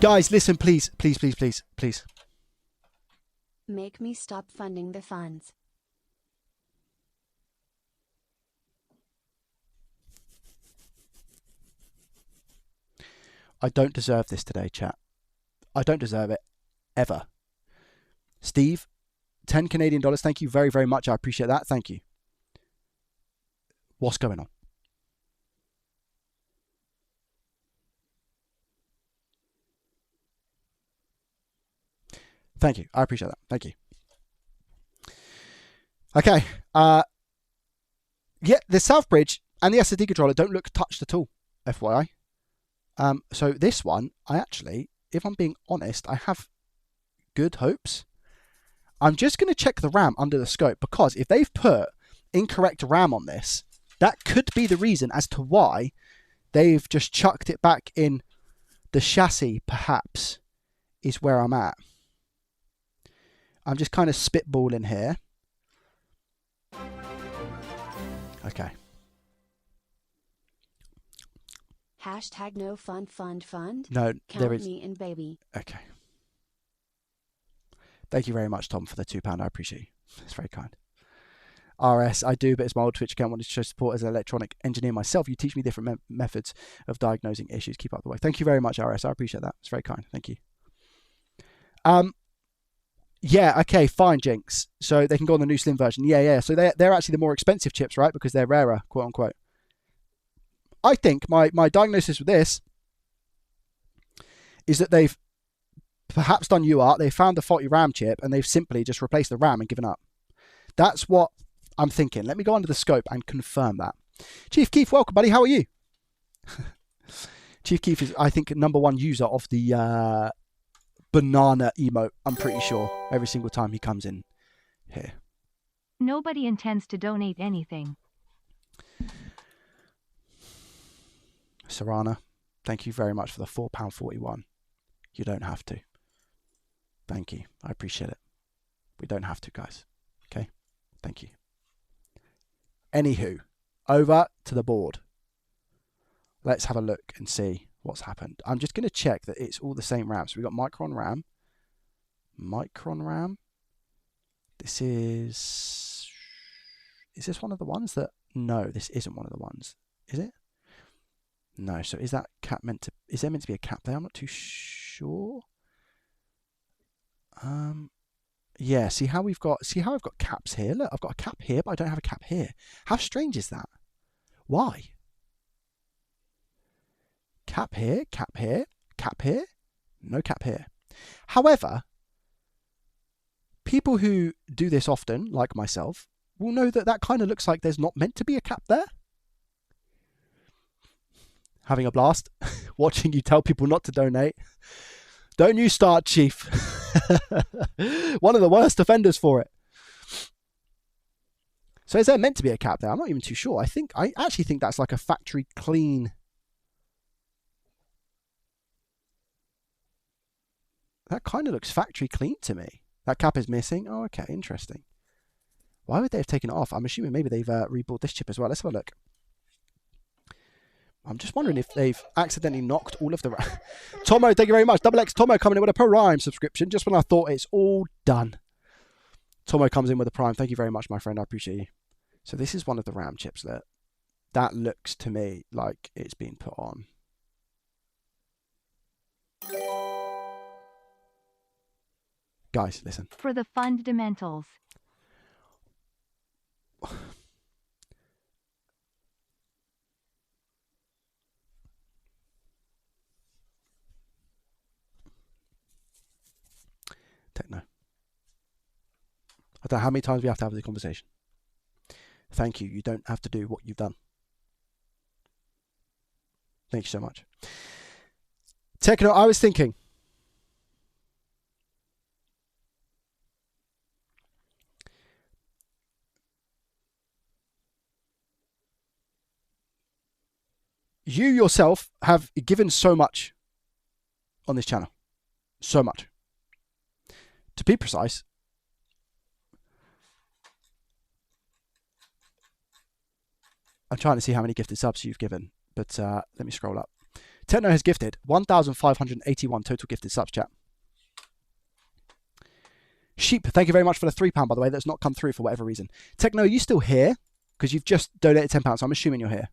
Guys, listen, please. Make me stop funding the funds. I don't deserve this today, chat. I don't deserve it. Ever. Steve, 10 Canadian dollars. Thank you very, very much. I appreciate that. Thank you. What's going on? Thank you. I appreciate that. Thank you. Okay. Yeah, the Southbridge and the SSD controller don't look touched at all, FYI. So this one, I actually, if I'm being honest, I have good hopes. I'm just going to check the RAM under the scope, because if they've put incorrect RAM on this, that could be the reason as to why they've just chucked it back in the chassis, perhaps, is where I'm at. I'm just kind of spitballing here. Okay. Hashtag no fund. No, Count there is. me in, baby. Okay. Thank you very much, Tom, for the £2. I appreciate you. It's very kind. RS, I do, but it's my old Twitch account. Wanted to show support as an electronic engineer myself. You teach me different methods of diagnosing issues. Keep up the work. Thank you very much, RS. I appreciate that. It's very kind. Thank you. Yeah, okay, fine, Jinx. So they can go on the new slim version. Yeah. So they're actually the more expensive chips, right? Because they're rarer, quote unquote. I think my diagnosis with this is that they've perhaps done UART, they found the faulty RAM chip, and they've simply just replaced the RAM and given up. That's what I'm thinking. Let me go under the scope and confirm that. Chief Keith, welcome, buddy. How are you? Chief Keith is, I think, #1 user of the banana emote, I'm pretty sure, every single time he comes in here. Nobody intends to donate anything. Sarana, thank you very much for the £4.41. You don't have to. Thank you. I appreciate it. We don't have to, guys. Okay? Thank you. Anywho, over to the board. Let's have a look and see what's happened. I'm just going to check that it's all the same RAM. So we've got Micron RAM. Micron RAM. This is this one of the ones that... No, this isn't one of the ones. Is it? No. So is that cap meant to... Is there meant to be a cap there? I'm not too sure. Yeah, see how I've got caps here? Look, I've got a cap here, but I don't have a cap here. How strange is that? Why? Cap here, cap here, cap here, no cap here. However, people who do this often, like myself, will know that that kind of looks like there's not meant to be a cap there. Having a blast, watching you tell people not to donate. Don't you start, Chief. One of the worst offenders for it. So is there meant to be a cap there? I'm not even too sure. I actually think that's like a factory clean. That kind of looks factory clean to me. That cap is missing. Oh, okay, interesting. Why would they have taken it off? I'm assuming maybe they've rebought this chip as well. Let's have a look. I'm just wondering if they've accidentally knocked all of the... Tomo, thank you very much. Double X Tomo coming in with a Prime subscription just when I thought it's all done. Tomo comes in with a Prime. Thank you very much, my friend. I appreciate you. So this is one of the RAM chips that looks to me like it's been put on. Guys, listen. For the fundamentals. Techno. I don't know how many times we have to have this conversation. Thank you. You don't have to do what you've done. Thank you so much. Techno, I was thinking. You yourself have given so much on this channel. So much. To be precise, I'm trying to see how many gifted subs you've given, but let me scroll up. Techno has gifted 1,581 total gifted subs, chat. Sheep, thank you very much for the £3, by the way. That's not come through for whatever reason. Techno, are you still here? Because you've just donated £10, so I'm assuming you're here.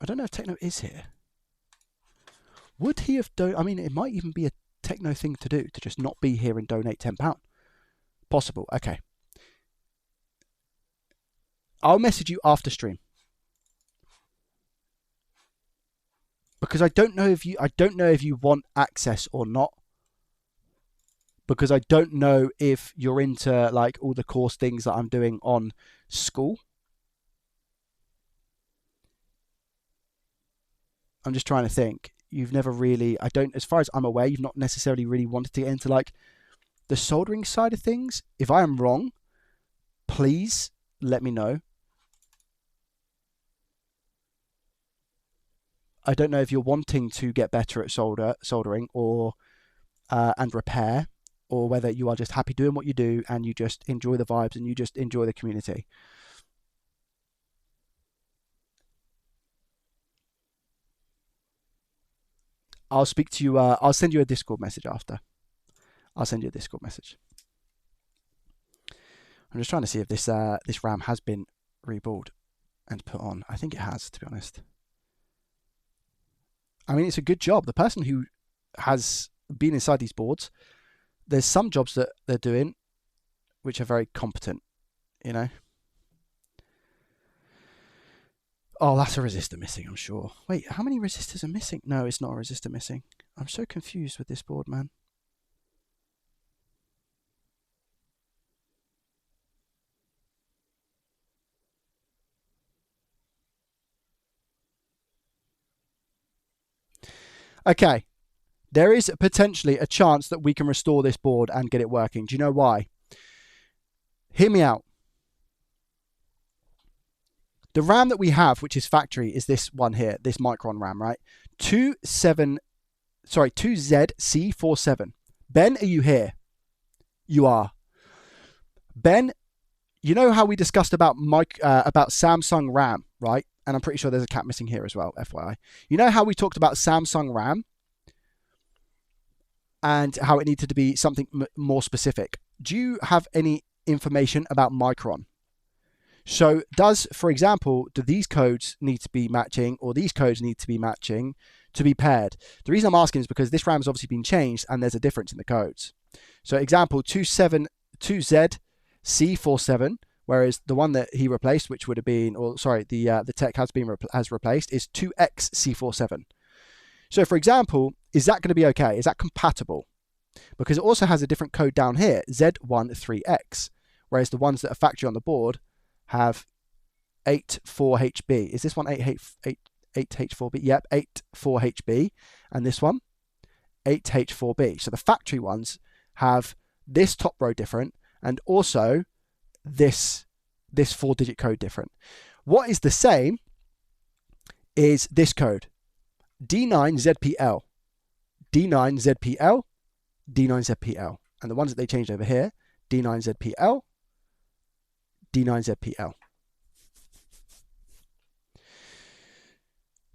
I don't know if Techno is here. Would he have I mean, it might even be a Techno thing to do, to just not be here and donate £10. Possible. Okay. I'll message you after stream. Because I don't know if you want access or not. Because I don't know if you're into like all the course things that I'm doing on school. I'm just trying to think. You've never really, as far as I'm aware, you've not necessarily really wanted to get into like the soldering side of things. If I am wrong, please let me know. I don't know if you're wanting to get better at soldering or and repair, or whether you are just happy doing what you do and you just enjoy the vibes and you just enjoy the community. I'll speak to you. I'll send you a Discord message after. I'll send you a Discord message. I'm just trying to see if this this RAM has been reballed and put on. I think it has, to be honest. I mean, it's a good job. The person who has been inside these boards, there's some jobs that they're doing which are very competent, you know. Oh, that's a resistor missing, I'm sure. Wait, how many resistors are missing? No, it's not a resistor missing. I'm so confused with this board, man. Okay. There is potentially a chance that we can restore this board and get it working. Do you know why? Hear me out. The RAM that we have, which is factory, is this one here, this Micron RAM, right? 2ZC47. Ben, are you here? You are. Ben, you know how we discussed about Samsung RAM, right? And I'm pretty sure there's a cap missing here as well, FYI. You know how we talked about Samsung RAM and how it needed to be something more specific? Do you have any information about Micron? So for example, do these codes need to be matching, or these codes need to be matching to be paired? The reason I'm asking is because this RAM has obviously been changed and there's a difference in the codes. So example 2ZC47, whereas the one that he replaced, which would have been, or sorry, the tech has replaced, is 2XC47. So for example, is that going to be okay? Is that compatible? because it also has a different code down here, Z13X, whereas the ones that are factory on the board have 84HB. Is this one 8H4B? Yep, 84HB. And this one, 8H4B. So the factory ones have this top row different and also this 4-digit code different. What is the same is this code, D9ZPL, D9ZPL, D9ZPL. And the ones that they changed over here, D9ZPL, D9ZPL.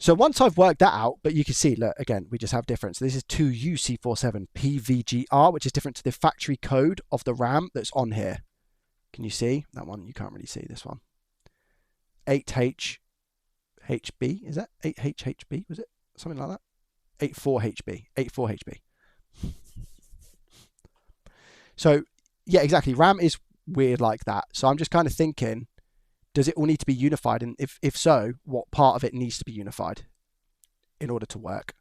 So once I've worked that out, but you can see, look, again, we just have difference. So this is 2UC47 PVGR, which is different to the factory code of the RAM that's on here. Can you see that one? You can't really see this one. 8HHB, is that 8HHB? Was it something like that? 84HB, 84HB. So yeah, exactly. RAM is weird like that. So I'm just kind of thinking, does it all need to be unified? And if so, what part of it needs to be unified in order to work?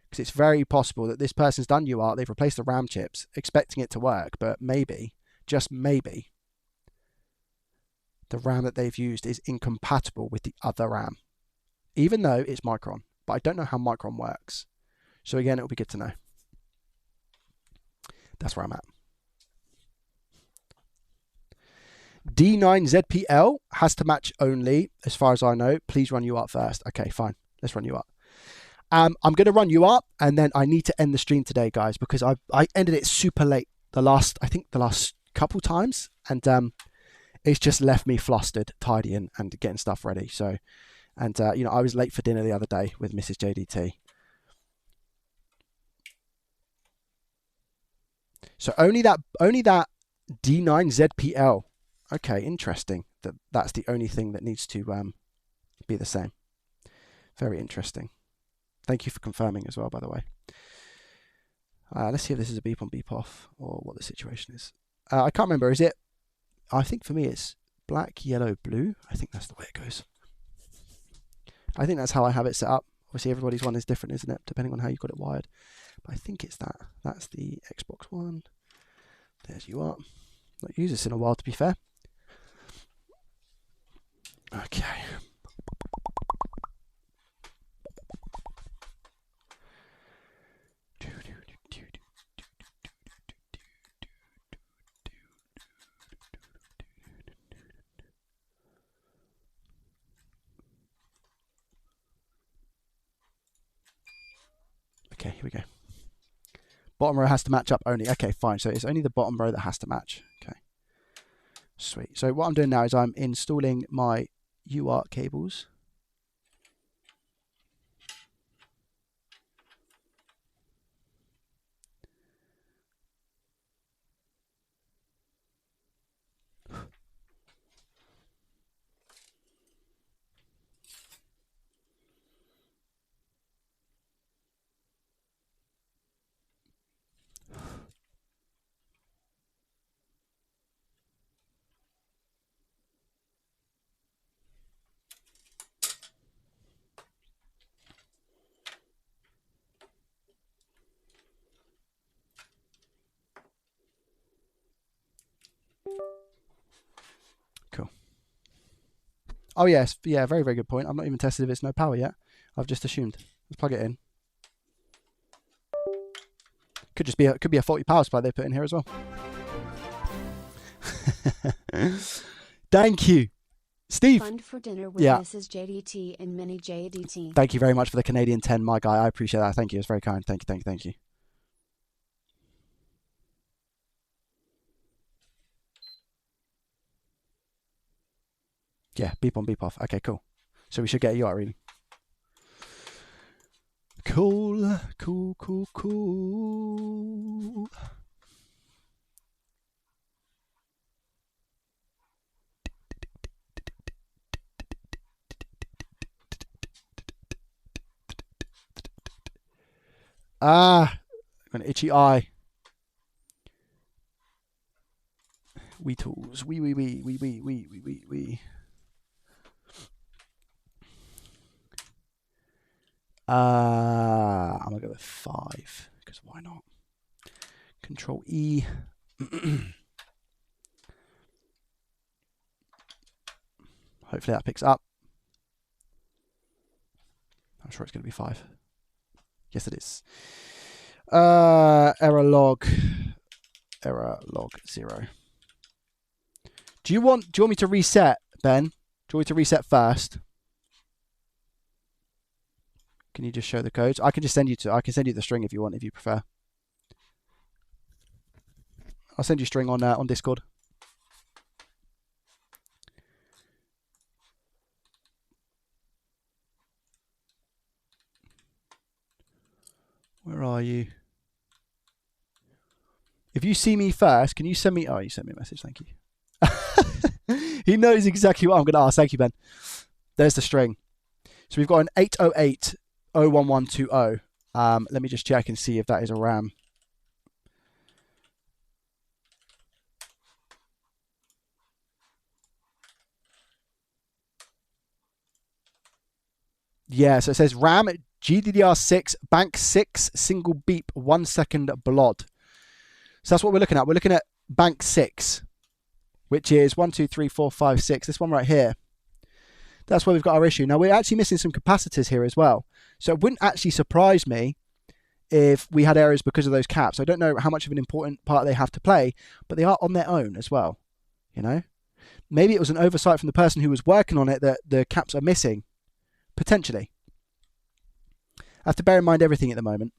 Because it's very possible that this person's done UART, they've replaced the RAM chips, expecting it to work, but maybe, just maybe, the RAM that they've used is incompatible with the other RAM, even though it's Micron. But I don't know how Micron works. So again, it'll be good to know. That's where I'm at. D9ZPL has to match only, as far as I know. Please run UART first. Okay, fine. Let's run UART. I'm going to run UART, and then I need to end the stream today, guys, because I ended it super late I think the last couple times, and it's just left me flustered, tidying and getting stuff ready. So, and you know, I was late for dinner the other day with Mrs. JDT. So only that D9ZPL. Okay, interesting. That's the only thing that needs to be the same. Very interesting. Thank you for confirming as well, by the way. Let's see if this is a beep on, beep off, or what the situation is. I can't remember. Is it? I think for me it's black, yellow, blue. I think that's the way it goes. I think that's how I have it set up. Obviously, everybody's one is different, isn't it? Depending on how you got it wired. But I think it's that. That's the Xbox One. There's you are. Not used this in a while, to be fair. Okay. Okay, here we go. Bottom row has to match up only. Okay, fine. So it's only the bottom row that has to match. Okay. Sweet. So what I'm doing now is I'm installing my UART cables. Cool. Oh yes, yeah, very, very good point. I'm not even tested if it's no power yet. I've just assumed. Let's plug it in. Could just be could be a faulty power supply they put in here as well. Thank you, Steve. Fund for dinner with Mrs. JDT and Mini JDT. Thank you very much for the Canadian 10, my guy. I appreciate that. Thank you. It's very kind. Thank you. Thank you. Thank you. Yeah, beep on, beep off. Okay, cool. So we should get a UART reading. Cool, cool, cool, cool. I've got an itchy eye. Wee tools. Wee. I'm gonna go with 5 because why not? Control E. Hopefully that picks up. I'm sure it's going to be 5. Yes, it is. Error log 0. Do you want me to reset, Ben? Do you want me to reset first? Can you just show the codes? I can just send you the string if you want, if you prefer. I'll send you string on Discord. Where are you? If you see me first, can you send me... Oh, you sent me a message. Thank you. He knows exactly what I'm going to ask. Thank you, Ben. There's the string. So we've got an 808-01120. Let me just check and see if that is a RAM. Yeah, so it says RAM GDDR6 bank 6 single beep 1 second blod. So that's what we're looking at. We're looking at bank 6, which is 1, 2, 3, 4, 5, 6. This one right here. That's where we've got our issue. Now we're actually missing some capacitors here as well. So it wouldn't actually surprise me if we had errors because of those caps. I don't know how much of an important part they have to play, but they are on their own as well. You know, maybe it was an oversight from the person who was working on it that the caps are missing. Potentially. I have to bear in mind everything at the moment.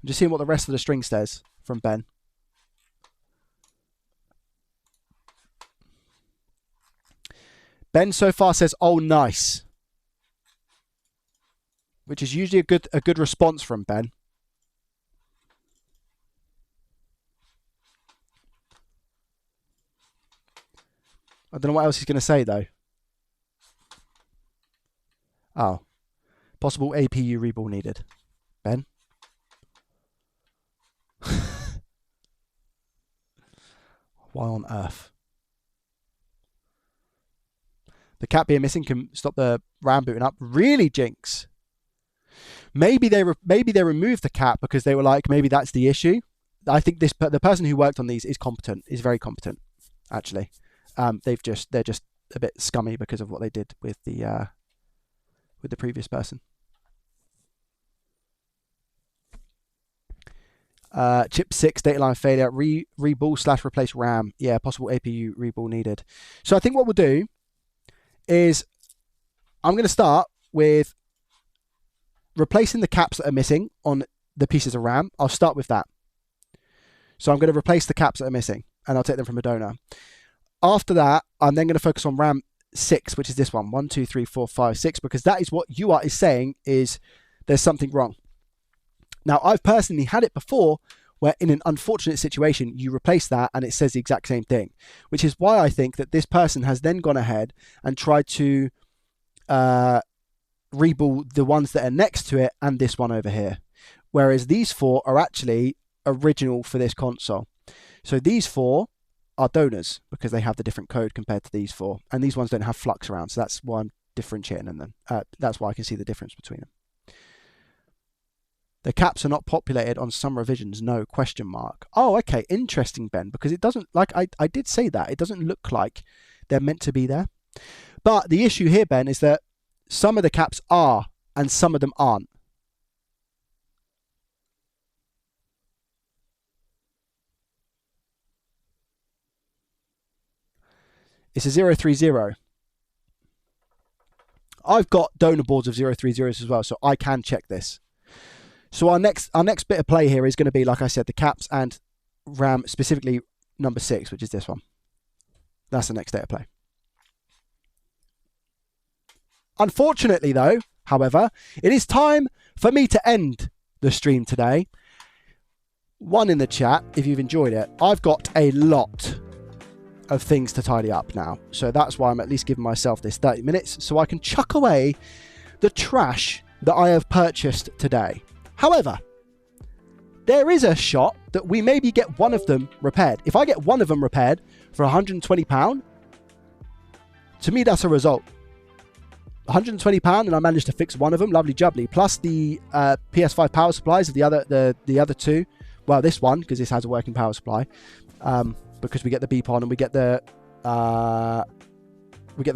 I'm just seeing what the rest of the string says from Ben. Ben so far says, "Oh, nice," which is usually a good response from Ben. I don't know what else he's going to say though. Oh. Possible APU reball needed. Ben? Why on earth? The cap being missing can stop the RAM booting up. Really, Jinx? Maybe they removed the cap because they were like, maybe that's the issue. I think the person who worked on these is competent, is very competent, actually. They're just a bit scummy because of what they did with the previous person. Chip 6 data line failure, reball / replace RAM. Yeah, possible APU reball needed. So I think what we'll do is I'm going to start with replacing the caps that are missing on the pieces of RAM. I'll start with that. So I'm going to replace the caps that are missing and I'll take them from a donor. After that, I'm then going to focus on RAM 6, which is this one, 1, 2, 3, 4, 5, 6, because that is what UART is saying is there's something wrong. Now, I've personally had it before where in an unfortunate situation, you replace that and it says the exact same thing, which is why I think that this person has then gone ahead and tried to reball the ones that are next to it and this one over here. Whereas these 4 are actually original for this console. So these 4 are donors because they have the different code compared to these 4. And these ones don't have flux around. So that's why I'm differentiating them. That's why I can see the difference between them. The caps are not populated on some revisions. No, question mark. Oh, okay. Interesting, Ben, because it doesn't, like I did say that. It doesn't look like they're meant to be there. But the issue here, Ben, is that some of the caps are and some of them aren't. It's a 030. I've got donor boards of 030s as well, so I can check this. So our next bit of play here is going to be, like I said, the caps and RAM, specifically number 6, which is this one. That's the next data play. Unfortunately, though, however, it is time for me to end the stream today. 1 in the chat, if you've enjoyed it. I've got a lot of things to tidy up now. So that's why I'm at least giving myself this 30 minutes so I can chuck away the trash that I have purchased today. However, there is a shot that we maybe get one of them repaired. If I get one of them repaired for £120, to me that's a result. £120 and I managed to fix one of them, lovely jubbly. Plus the PS5 power supplies of the other 2 well, this one, because this has a working power supply, because we get the beep on and we get the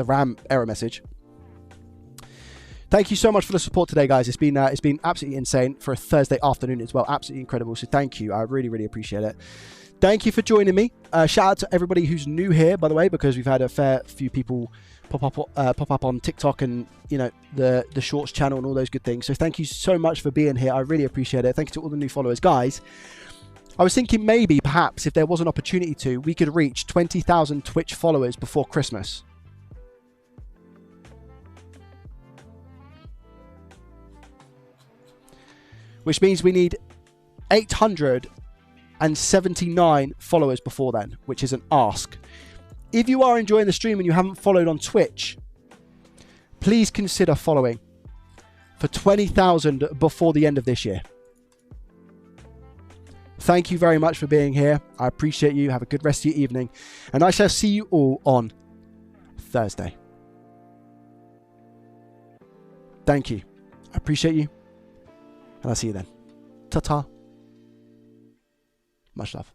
RAM error message. Thank you so much for the support today, guys. It's been absolutely insane for a Thursday afternoon as well. Absolutely incredible. So thank you. I really, really appreciate it. Thank you for joining me. Shout out to everybody who's new here, by the way, because we've had a fair few people pop up on TikTok and, you know, the Shorts channel and all those good things. So thank you so much for being here. I really appreciate it. Thank you to all the new followers, guys. I was thinking maybe, perhaps, if there was an opportunity to, we could reach 20,000 Twitch followers before Christmas. Which means we need 879 followers before then, which is an ask. If you are enjoying the stream and you haven't followed on Twitch, please consider following for 20,000 before the end of this year. Thank you very much for being here. I appreciate you. Have a good rest of your evening. And I shall see you all on Thursday. Thank you. I appreciate you. And I'll see you then. Ta-ta. Much love.